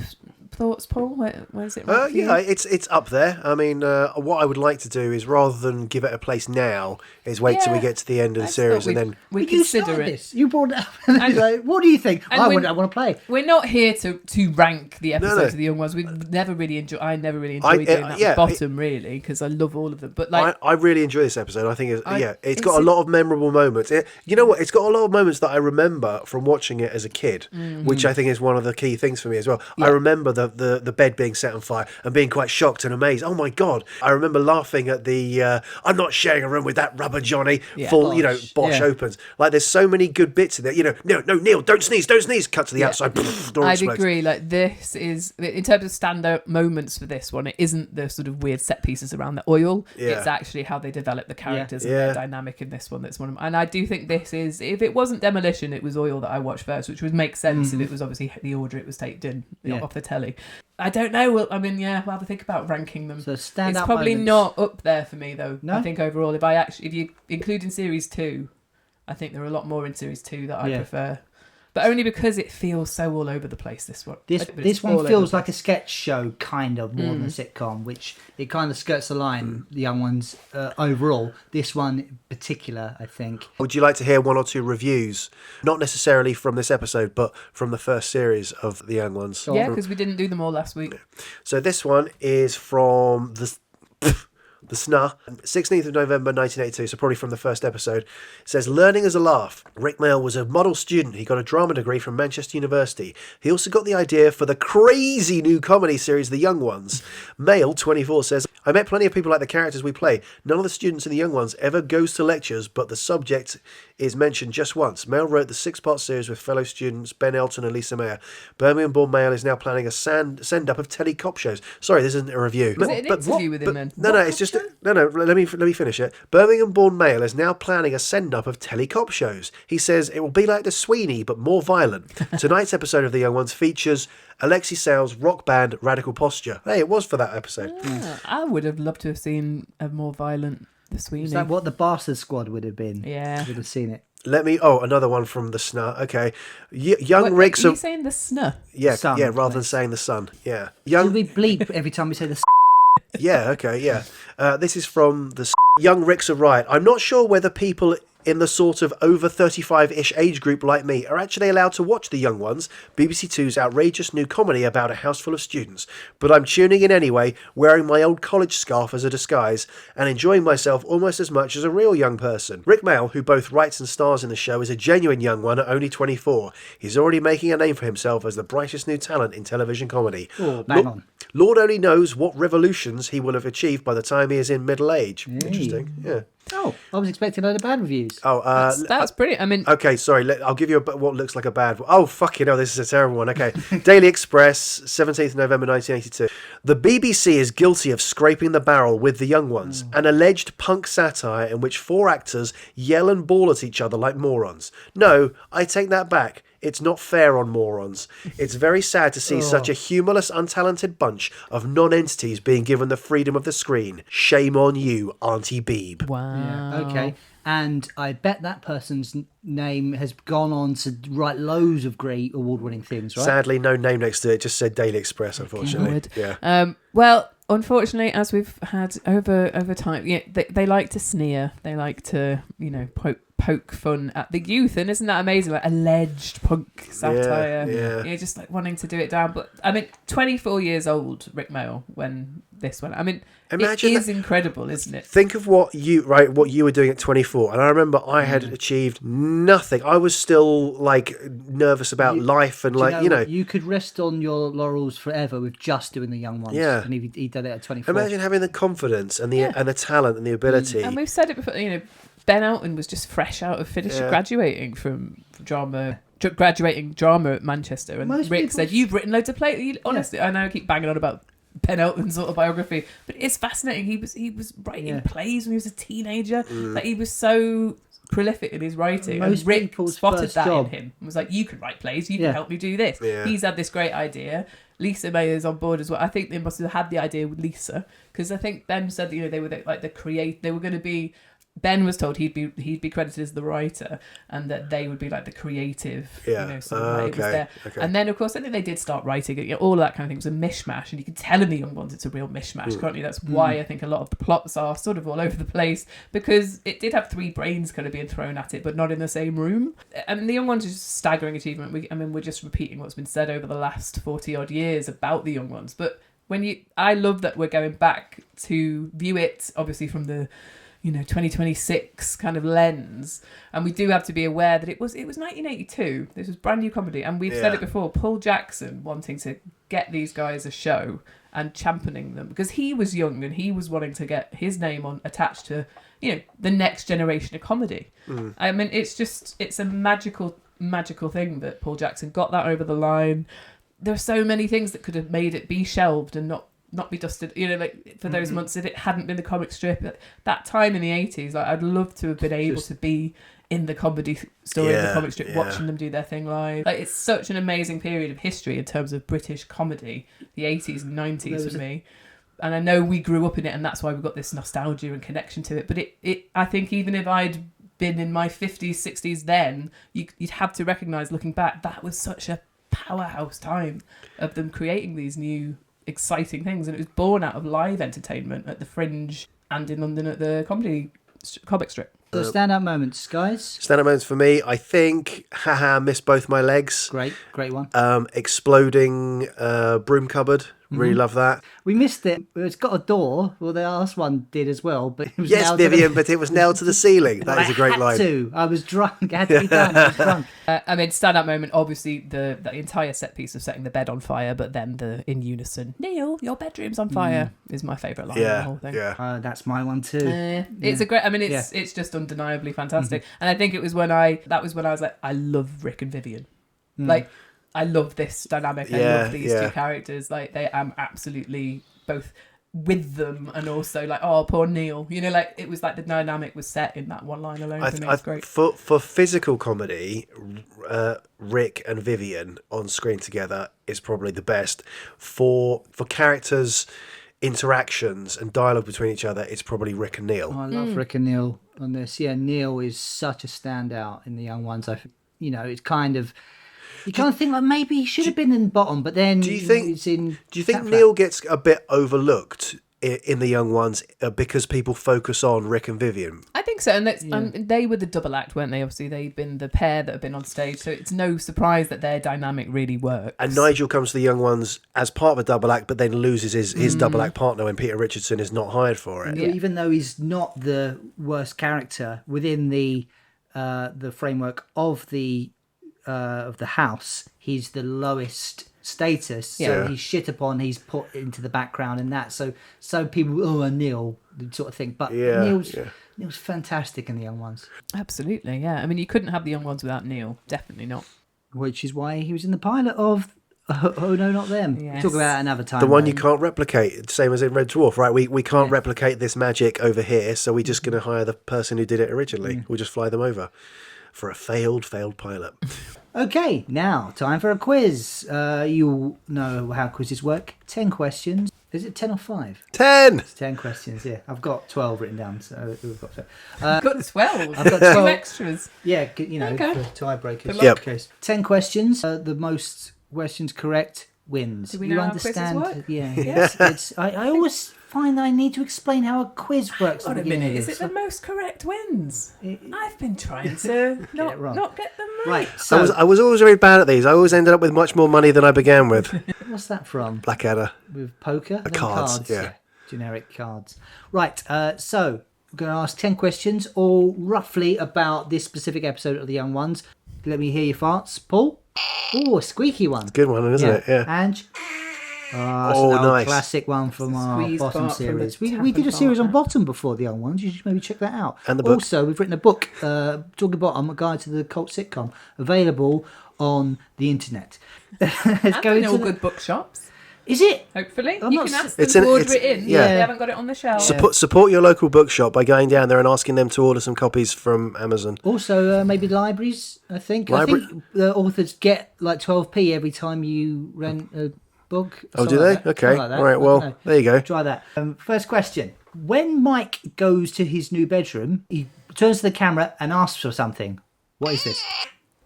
thoughts, Paul? Where's it? It's up there. I mean, what I would like to do is, rather than give it a place now, is wait till we get to the end of the series and then we consider it. This. You brought it up. Like, what do you think? I want to play. We're not here to rank the episodes of the Young Ones. I never really enjoyed doing that with bottom, really, because I love all of them. But like, I really enjoy this episode. I think it's got a lot of memorable moments. You know what? It's got a lot of moments that I remember from watching it as a kid, which I think is one of the key things for me as well. I remember the bed being set on fire and being quite shocked and amazed. Oh my God. I remember laughing at the, I'm not sharing a room with that rubber Johnny. Full, Bosch opens. Like, there's so many good bits in there. No, Neil, don't sneeze. Cut to the outside. Door I'd explodes. agree. Like, this is, in terms of standout moments for this one, it isn't the sort of weird set pieces around the oil. Yeah. It's actually how they develop the characters and their dynamic in this one. That's one of, and I do think this is, if it wasn't Demolition, it was Oil that I watched first, which would make sense if it was obviously the order it was taken off the telly. I don't know. Well, I mean, we'll have to think about ranking them. So it's standout probably moments. not up there for me though. No? I think overall, if you include in series 2, I think there are a lot more in series 2 that I prefer. But only because it feels so all over the place, this one. This one feels like a sketch show, kind of, more than a sitcom, which it kind of skirts the line, the Young Ones, overall. This one in particular, I think. Would you like to hear one or two reviews? Not necessarily from this episode, but from the first series of the Young Ones. Yeah, because we didn't do them all last week. So this one is from the SNA, 16th of November 1982, so probably from the first episode. It says, learning as a laugh. Rick Mail was a model student. He got a drama degree from Manchester University. He also got the idea for the crazy new comedy series, The Young Ones. Mail, 24, says, I met plenty of people like the characters we play. None of the students in The Young Ones ever goes to lectures, but the subject is mentioned just once. Mail wrote the 6-part series with fellow students Ben Elton and Lisa Mayer. Birmingham-born Mail is now planning a send-up of telly cop shows. Sorry, this isn't a review. Was it an interview with him then? No, it's just... No, let me finish it. Birmingham-born Mail is now planning a send-up of telly cop shows. He says it will be like the Sweeney, but more violent. Tonight's episode of The Young Ones features Alexi Sale's rock band Radical Posture. Hey, it was for that episode. I would have loved to have seen a more violent The Sweeney. Is that what the Bastard Squad would have been? Yeah. Would have seen it. Another one from the SNA. Okay. Young Rick's... Are you saying the SNA? Yeah, Sun, rather than saying the sun. Yeah. Should we bleep every time we say the Yeah, okay, yeah. This is from the Young Ricks are right. I'm not sure whether people in the sort of over 35-ish age group like me are actually allowed to watch The Young Ones, BBC Two's outrageous new comedy about a house full of students. But I'm tuning in anyway, wearing my old college scarf as a disguise, and enjoying myself almost as much as a real young person. Rick Mail, who both writes and stars in the show, is a genuine young one at only 24. He's already making a name for himself as the brightest new talent in television comedy. Oh, bang on. Lord only knows what revolutions he will have achieved by the time he is in middle age. Interesting, yeah. Oh, I was expecting a load of bad reviews. Oh, that's brilliant. I mean, okay, sorry. I'll give you what looks like a bad one. Oh, fucking hell, this is a terrible one. Okay. Daily Express, 17th November 1982. The BBC is guilty of scraping the barrel with The Young Ones, an alleged punk satire in which 4 actors yell and bawl at each other like morons. No, I take that back. It's not fair on morons. It's very sad to see such a humourless, untalented bunch of non-entities being given the freedom of the screen. Shame on you, Auntie Beeb. wow. Yeah, okay. And I bet that person's name has gone on to write loads of great award-winning things, right? Sadly, no name next to it. Just said Daily Express, unfortunately. Yeah. Well, unfortunately, as we've had over time, they like to sneer. They like to, poke fun at the youth, and isn't that amazing? Like alleged punk satire, just like wanting to do it down. But I mean, 24 years old, Rick Mail, when this went. I mean, imagine it is incredible, isn't it? Think of what you were doing at 24, and I remember I had achieved nothing. I was still like nervous about life, and you could rest on your laurels forever with just doing The Young Ones. Yeah, and he did it at 24. Imagine having the confidence and the talent and the ability. And we've said it before. Ben Elton was just fresh out of graduating from drama. Graduating drama at Manchester, and Rick said, "You've written loads of plays." Honestly, I know I keep banging on about Ben Elton's autobiography, but it's fascinating. He was writing plays when he was a teenager. Like, he was so prolific in his writing. Most and Rick people's spotted first that job. in him and was like, "You can write plays. You can help me do this." Yeah. He's had this great idea. Lisa Mayer's on board as well. I think they must have had the idea with Lisa, because I think Ben said that, they were they were going to be. Ben was told he'd be credited as the writer, and that they would be like the creative, sort of it was there. Okay. And then, of course, I think they did start writing it. All of that kind of thing was a mishmash, and you can tell in The Young Ones it's a real mishmash, can't you? That's why I think a lot of the plots are sort of all over the place, because it did have 3 brains kind of being thrown at it, but not in the same room. I mean, The Young Ones is just a staggering achievement. We're just repeating what's been said over the last 40 odd years about The Young Ones, but I love that we're going back to view it, obviously from the 2026 kind of lens, and we do have to be aware that it was 1982. This was brand new comedy, and we've said it before. Paul Jackson wanting to get these guys a show and championing them, because he was young and he was wanting to get his name attached to, the next generation of comedy. I mean, it's a magical thing that Paul Jackson got that over the line. There are so many things that could have made it be shelved and not be dusted, for those months that it hadn't been the comic strip. That time in the 80s, I'd love to have been able to be in the comedy story of the comic strip, watching them do their thing live. It's such an amazing period of history in terms of British comedy, the 80s and 90s for me. And I know we grew up in it, and that's why we've got this nostalgia and connection to it. But I think even if I'd been in my 50s, 60s then, you'd have to recognise, looking back, that was such a powerhouse time of them creating these new exciting things. And it was born out of live entertainment at the Fringe and in London at the comic strip. So stand-up moments, guys. Stand-up moments for me, I think, missed both my legs. Great one. Exploding broom cupboard. Really love that. We missed it. It's got a door. Well, the last one did as well, but it was Yes, nailed Vyvyan, but it was nailed to the ceiling. That is a great line. I was drunk. It had to be done. I was drunk. I mean, stand-up moment, obviously, the entire set piece of setting the bed on fire, but then the in unison, Neil, your bedroom's on fire, is my favourite line of the whole thing. Yeah. That's my one too. It's a great. I mean, it's just undeniably fantastic. And I think it was when I was like, I love Rick and Vyvyan. Like, I love this dynamic. I love these two characters. Like, I'm absolutely both with them and also like, oh, poor Neil. It was like the dynamic was set in that one line alone. For me, it's great. For physical comedy, Rick and Vyvyan on screen together is probably the best. For characters, interactions and dialogue between each other, it's probably Rick and Neil. I love Rick and Neil on this. Yeah, Neil is such a standout in the young ones. It's kind of, you kind of think like maybe he should have been in the bottom, but then do you think Cat Neil gets a bit overlooked in the young ones because people focus on Rick and Vyvyan? I think so, and they were the double act, weren't they? Obviously, they've been the pair that have been on stage, so it's no surprise that their dynamic really works. And Nigel comes to the young ones as part of a double act, but then loses his double act partner when Peter Richardson is not hired for it. Yeah. Even though he's not the worst character within the framework of the house, he's the lowest status. So he's shit upon. He's put into the background and that. So people, Neil, sort of thing. But Neil's fantastic in the young ones. Absolutely, yeah. I mean, you couldn't have the young ones without Neil. Definitely not. Which is why he was in the pilot of Oh No, Not Them. Yes. Talk about it another time. The one you can't replicate, same as in Red Dwarf, right? We can't replicate this magic over here, so we're just going to hire the person who did it originally. We'll just fly them over for a failed pilot. Okay, now time for a quiz. You all know how quizzes work. 10 questions. Is it 10 or 5? 10! It's 10 questions, yeah. I've got 12 written down, so we've got 12. Got 12. I've got 12 2 extras. Yeah, for tiebreakers. Yep. Okay. 10 questions. The most questions correct wins. Do we know how quizzes work? Yeah. Yes. I always find I need to explain how a quiz works. Hold on a minute. Is it the most correct wins? I've been trying to not get them right. Right. So I was always very bad at these. I always ended up with much more money than I began with. what's that from? Blackadder. With poker? Cards, yeah. Generic cards. Right. So we're going to ask 10 questions, all roughly about this specific episode of The Young Ones. Let me hear your farts. Paul? Oh, a squeaky one. Good one, isn't it? Yeah. Ange? Oh, nice. Classic one from our Squeeze Bottom fart from series. the We did a series on Bottom. Bottom before The Young Ones. You should maybe check that out. And the book. Also, we've written a book, Talking Bottom, a guide to the cult sitcom, available on the internet. And in all good bookshops. Is it? Hopefully. I'm You not can s- ask them It's to an- order it's- it in. yeah. They haven't got it on the shelf. Support your local bookshop by going down there and asking them to order some copies from Amazon. Also, maybe libraries, I think. I think the authors get like 12p every time you rent a book. Oh, do something they? like that. Okay. Something like that. All right, I well, don't know. there you go. Try that. First question. When Mike goes to his new bedroom, he turns to the camera and asks for something. What is this?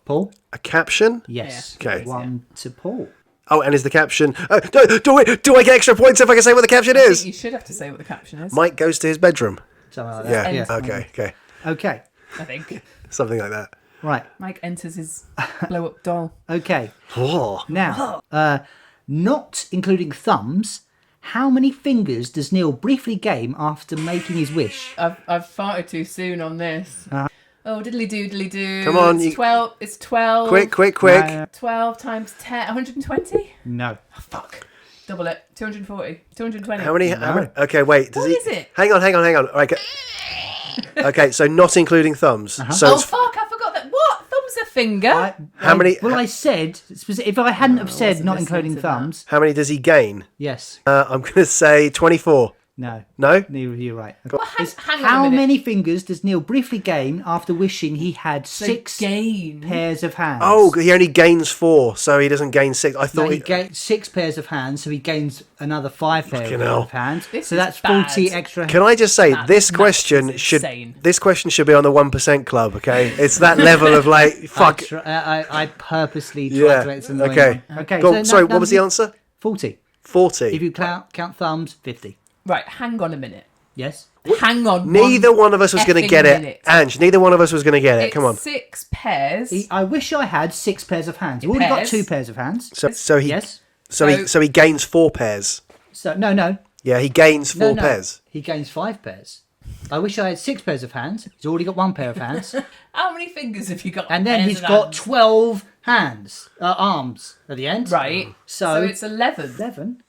Paul? A caption? Yes. Yeah. Okay. One to Paul. Oh, and is the caption... do I get extra points if I can say what the caption I is? think you should have to say what the caption is. Mike goes to his bedroom. Something like that. Yeah. Okay. Okay. I think. Something like that. Right. Mike enters his blow-up doll. Okay. Oh. Now, not including thumbs, how many fingers does Neil briefly game after making his wish? I've farted too soon on this. Oh, diddly do. Come on, It's 12. It's 12. Quick. 12 times 10. 120? No. Oh, fuck. Double it. 240. 220. How many? No. Okay, wait. Does What he? is it? Hang on. All right, okay, so not including thumbs. So Oh, it's- fuck. I forgot that. What? Thumb's a finger? How many- Well, I said, if I hadn't have said wasn't not listening including to thumbs, how many does he gain? yes. I'm going to say 24. No. No? Neither of you right. Well, hang on a How minute. many fingers does Neil briefly gain after wishing he had So 6 gain. pairs of hands? Oh, he only gains 4, so he doesn't gain 6. I No, thought he gains 6 pairs of hands, so he gains another 5 pairs Fucking hell. of hands. This So is that's 40 bad. extra. Can I just say That this maths question is should insane. be on the 1% club, okay? It's that level of like fuck. I purposely tried Yeah. to make some annoying Okay. one. Okay. Go on, sorry, what was the answer? 40. 40. If you count thumbs, 50. Right, hang on a minute. Yes. Hang on. Neither one of us was going to effing get it. minute. Ange, neither one of us was going to get it. It's Come on. 6 pairs. I wish I had 6 pairs of hands. You've already got Pairs? 2 pairs of hands. So he Yes. so he gains 4 pairs. So no. Yeah, he gains 4 No. pairs. He gains 5 pairs. I wish I had 6 pairs of hands. He's already got 1 pair of hands. How many fingers have you got? And then pairs he's of got hands? 12 arms at the end. Right. So it's 11. 11.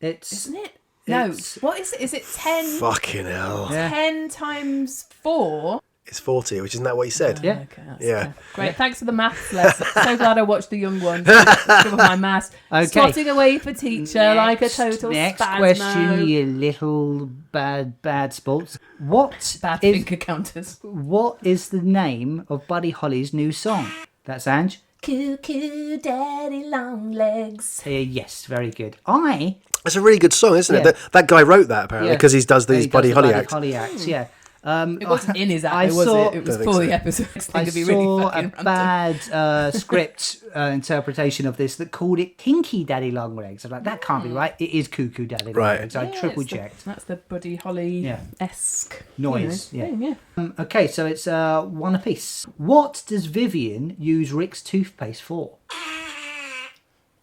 It's Isn't it? No. It's- What is it? Is it 10? Fucking hell. Yeah. 10 times 4? It's 40, which isn't that what he said? Yeah. Okay, that's Yeah. okay. Great. Thanks for the maths lesson. So glad I watched the young one. Give up my maths. Okay. Swatting away for teacher like a total Next spasmo. question, you little bad sports. What Bad is finger counters. what is the name of Buddy Holly's new song? That's Ange. Cuckoo daddy long legs. Yes, very good. It's a really good song, isn't Yeah. it? That guy wrote that apparently Yeah. because he does these He Buddy does Holly the acts. Holly acts, yeah. It wasn't in his act, I was saw- it? It was Don't think for the so. episode. It's I going to be really saw fucking a random. bad script interpretation of this that called it Kinky Daddy Long Legs. I'm like, that can't be right. It is Cuckoo Daddy Long Right. Legs. I Yeah, triple it's the- checked. That's the Buddy Holly-esque Noise, you know, yeah. thing, Okay, so it's 1 apiece. What does Vyvyan use Rick's toothpaste for?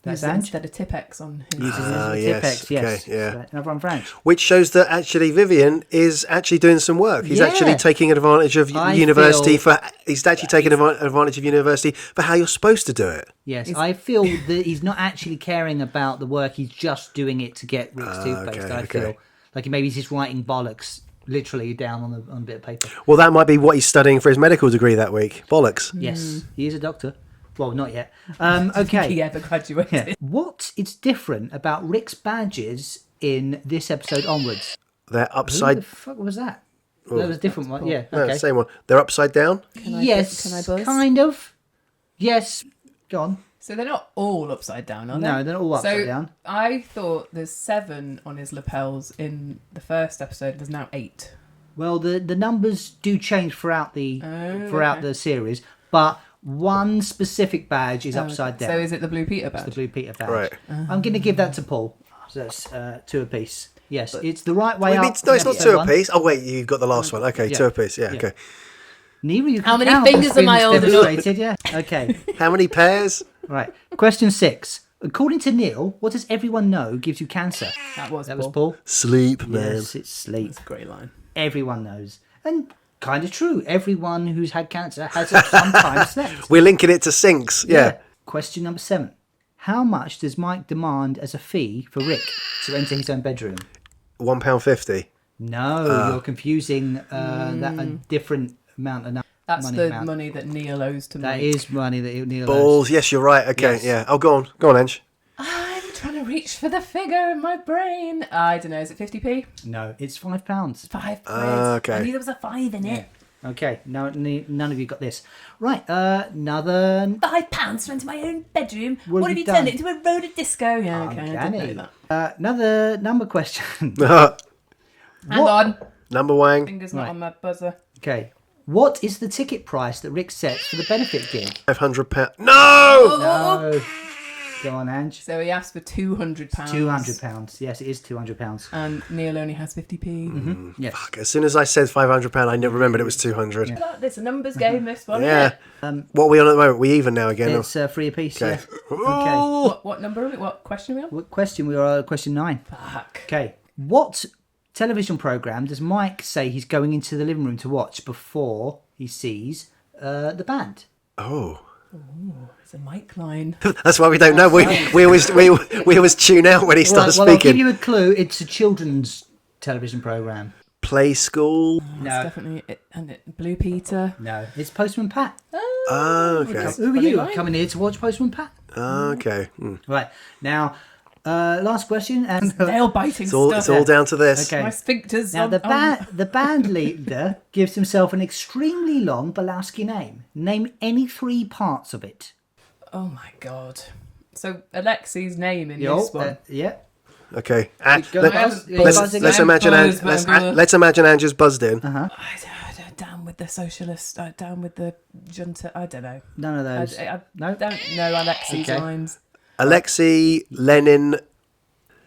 That's Use it Ange. instead of Tipex on his. Uses Ah, his yes, Tipex, yes. okay, yeah. So another one for Ange. Which shows that actually Vyvyan is actually doing some work. He's Yeah. actually taking advantage of I university feel- he's actually taking advantage of university for how you're supposed to do it. Yes, I feel that he's not actually caring about the work. He's just doing it to get Rick's toothpaste. okay, I okay. feel like maybe he's just writing bollocks literally down on a bit of paper. Well, that might be what he's studying for his medical degree that week. Bollocks. Yes, he is a doctor. Well, not yet. Okay. He ever graduated. Yeah. What is different about Rick's badges in this episode onwards? They're Who upside. the fuck was that? That was a different one. Yeah. No, Okay. same one. They're upside down. Yes. Can I buzz? Kind of. Yes. Go on. So they're not all upside down, are they? No, they're not all upside So down. I thought there's 7 on his lapels in the first episode. There's now 8. Well, the numbers do change throughout the okay. the series, but one specific badge is upside down. So is it the Blue Peter badge? the Blue Peter badge. Right. I'm going to give that to Paul. So that's 2 apiece. Yes, it's the right way Wait, up. no, it's not episode 2 one. apiece. Oh wait, you got the last one. Okay, Yeah. 2 apiece. Yeah, Yeah. okay. Neither you How can many count. fingers It's am I been holding up? demonstrated, yeah. Okay. How many pairs? Right. Question 6. According to Neil, what does everyone know gives you cancer? That was That Paul. was Paul. Sleep, man. Yes, it's sleep. That's a great line. Everyone knows. And kind of true. Everyone who's had cancer has at some time slept. We're linking it to sinks. Yeah. Question number 7. How much does Mike demand as a fee for Rick to enter his own bedroom? £1.50. No, you're confusing that a different amount of That's money the amount. money that Neil owes to That Mike. is money that Neil owes. Balls. Yes, you're right. Okay, Yes. yeah. Oh, go on, Ange. I'm trying to reach for the figure in my brain. I don't know. Is it 50p? No, it's £5. 5 quid. okay. I knew there was a 5 in it. Okay, no, none of you got this. Right, another... £5 to enter my own bedroom. What What, have have you you turned done? it into a roller disco? Yeah, okay, I Uncanny. didn't know that. Another number question. Hang on. Number wang. Finger's not Right. on my buzzer. Okay. What is the ticket price that Rick sets for the benefit gig? £500. No! No. Go on, Ange. So he asked for £200. £200. Yes, it is £200. And Neil only has 50p. Yes. Fuck, as soon as I said £500, I never remembered it was 200. Yeah. It's a numbers game, this one. Yeah. Isn't it? What are we on at the moment? We even now again. It's 3 apiece. Okay. Yeah. Okay. What number are we? What question are we on? What question? We are question 9. Fuck. Okay. What television program does Mike say he's going into the living room to watch before he sees the band. Oh. It's a mic line. That's why we don't know. We always tune out when he starts Well, I'll speaking. give you a clue. It's a children's television program. Play School. It's definitely Blue Peter. No, it's Postman Pat. Oh, okay. Who are Funny you line. coming here to watch Postman Pat? Okay. Right now, last question, and Nail biting It's stuff. all down to this. Okay. My sphincters. now on- the band leader gives himself an extremely long Balowski name. Name any 3 parts of it. Oh my god. So Alexi's name in Yo, this one. yeah. Okay. Go Let, buzz- let's buzzing let's in. imagine Buzz, let's, buzz. let's imagine Ange's buzzed in. Down with the socialist. Down with the junta. I don't know. None of those. I No? don't know Alexi's Okay. lines. Alexei, Lenin.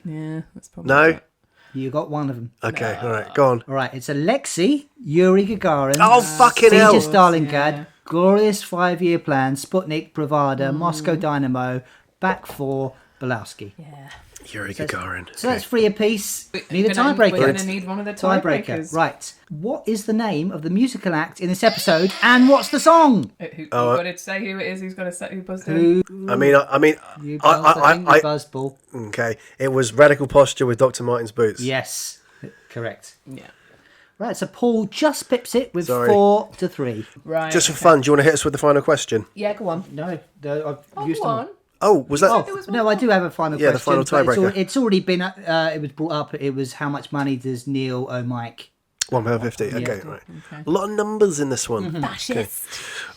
Yeah, that's probably No. it. You got one of them. Okay. All right. Go on. All right, it's Alexei, Yuri Gagarin, Oh fucking Sinja hell! Stalingrad, Yeah. Glorious 5-Year Plan, Sputnik, Bravada, Mm. Moscow Dynamo, Back 4, Balowski. Yeah. Yuri Gagarin. So that's 3 apiece. Need a We're tiebreaker. going to need one of the tiebreakers. Right. What is the name of the musical act in this episode, and what's the song? You've got to say who it is. Who's got to say who buzzed in? Who? I mean, You buzzed, I think you buzzed, Paul. okay. It was Radical Posture with Dr. Martin's Boots. Yes, correct. Yeah. Right, so Paul just pips it with Sorry. 4-3. Right. Just for fun, do you want to hit us with the final question? Yeah, go on. No, I've Oh, used go them. on. Oh, was that? Oh, there was one no, I do have a final Yeah, the question. final but tiebreaker. it's already been, it was brought up. It was how much money does Neil owe Mike? £1.50. Okay, right. Okay. A lot of numbers in this one. Fascist.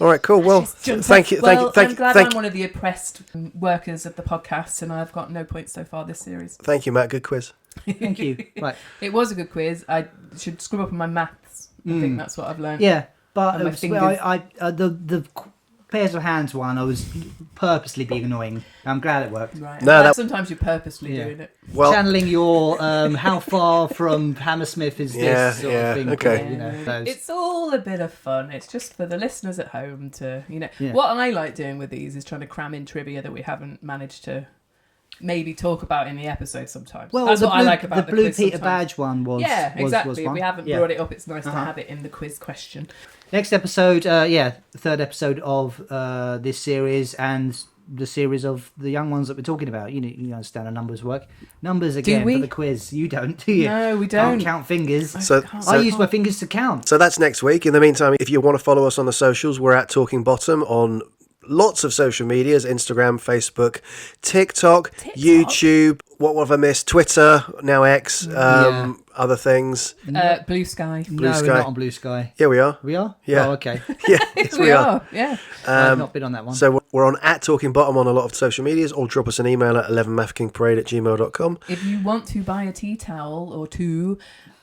All right, cool. Well, Junta. thank you, Well, thank I'm you, glad thank I'm you, one of the oppressed workers of the podcast, and I've got no points so far this series. thank you, Matt. Good quiz. Thank you. Right. It was a good quiz. I should screw up on my maths. I think that's what I've learned. Yeah, but And it my was, fingers. well, the pairs of hands one, I was purposely being annoying. I'm glad it worked. Right. No, Well, that- sometimes you're purposely Yeah. doing it. Well, Channeling your how far from Hammersmith is this Yeah, sort yeah, of thing. okay. You know, those. It's all a bit of fun. It's just for the listeners at home to, Yeah. What I like doing with these is trying to cram in trivia that we haven't managed to maybe talk about in the episode sometimes. Well, That's the what blue, I like about the Blue quiz Peter sometimes. badge one was Yeah, was exactly. one. We haven't Yeah. brought it up. It's nice to Uh-huh. have it in the quiz question. Next episode, the 3rd episode of this series and the series of the young ones that we're talking about. You understand how numbers work. Numbers again we? for the quiz. You don't, do you? No, we Can't don't. count fingers. So- I use my fingers to count. so that's next week. In the meantime, if you want to follow us on the socials, we're at Talking Bottom on lots of social medias: Instagram, Facebook, TikTok, YouTube. What have I missed? Twitter, now X, other things. Blue Sky. No, Sky. we're not on Blue Sky. Yeah, we are. We are? Yeah. Oh, okay. Yeah, yes, we are. Yeah. I've not been on that one. So we're on at Talking Bottom on a lot of social medias, or drop us an email at 11mathkingparade@gmail.com. If you want to buy a tea towel or two,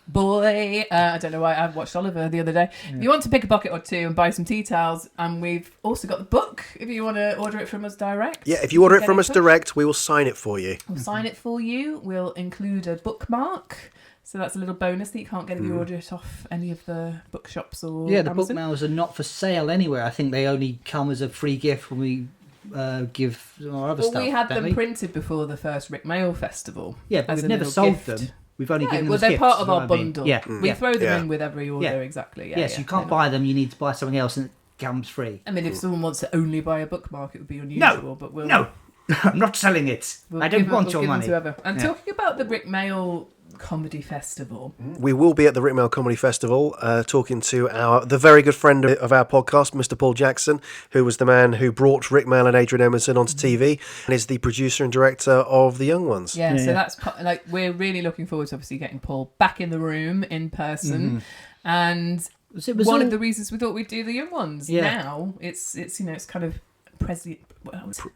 boy, I don't know why, I watched Oliver the other day. If you want to pick a bucket or two and buy some tea towels, and we've also got the book if you want to order it from us direct. Yeah, if you order it Get from in us touch. direct, we will sign it for you. We'll sign it for you. We'll include a bookmark. So that's a little bonus that you can't get if you order it off any of the bookshops or Yeah, the book Amazon. mails are not for sale anywhere. I think they only come as a free gift when we give our other Well, stuff. we had don't them we? printed before the first Rick Mail Festival. Yeah, but as we've a never little sold gift. them. We've only Yeah, given them well, as they're gifts, part of is what our I mean. bundle. Yeah. We throw them Yeah. in with every order, Yeah. exactly. Yeah, Yes, yeah, you can't I know. buy them. You need to buy something else and it comes free. I mean, if someone wants to only buy a bookmark, it would be unusual. But we'll, No, I'm not selling it. we'll I don't give want we'll your give them money. to whoever. And Yeah. talking about the Rick Mail Comedy Festival, We will be at the Rickmail Comedy Festival talking to the very good friend of our podcast, Mr. Paul Jackson, who was the man who brought Rickmail and Adrian Emerson onto TV and is the producer and director of The Young Ones. yeah. So Yeah. that's like we're really looking forward to obviously getting Paul back in the room in person, and So it was one all- of the reasons we thought we'd do The Young Ones. Yeah. Now it's it's kind of prescient.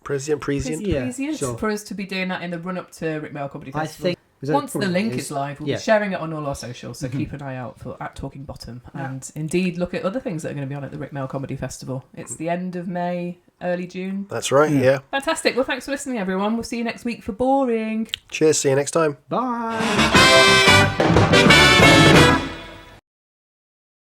Prescient. Yeah, Prescient sure. for us to be doing that in the run up to Rick Mail Comedy I Festival. think Once the link is live, we'll yeah. be sharing it on all our socials, so keep an eye out for at Talking Bottom. And indeed, look at other things that are going to be on at the Rick Mail Comedy Festival. It's the end of May, early June. That's right, yeah. Fantastic. Well, thanks for listening, everyone. We'll see you next week for Boring. Cheers, see you next time. Bye.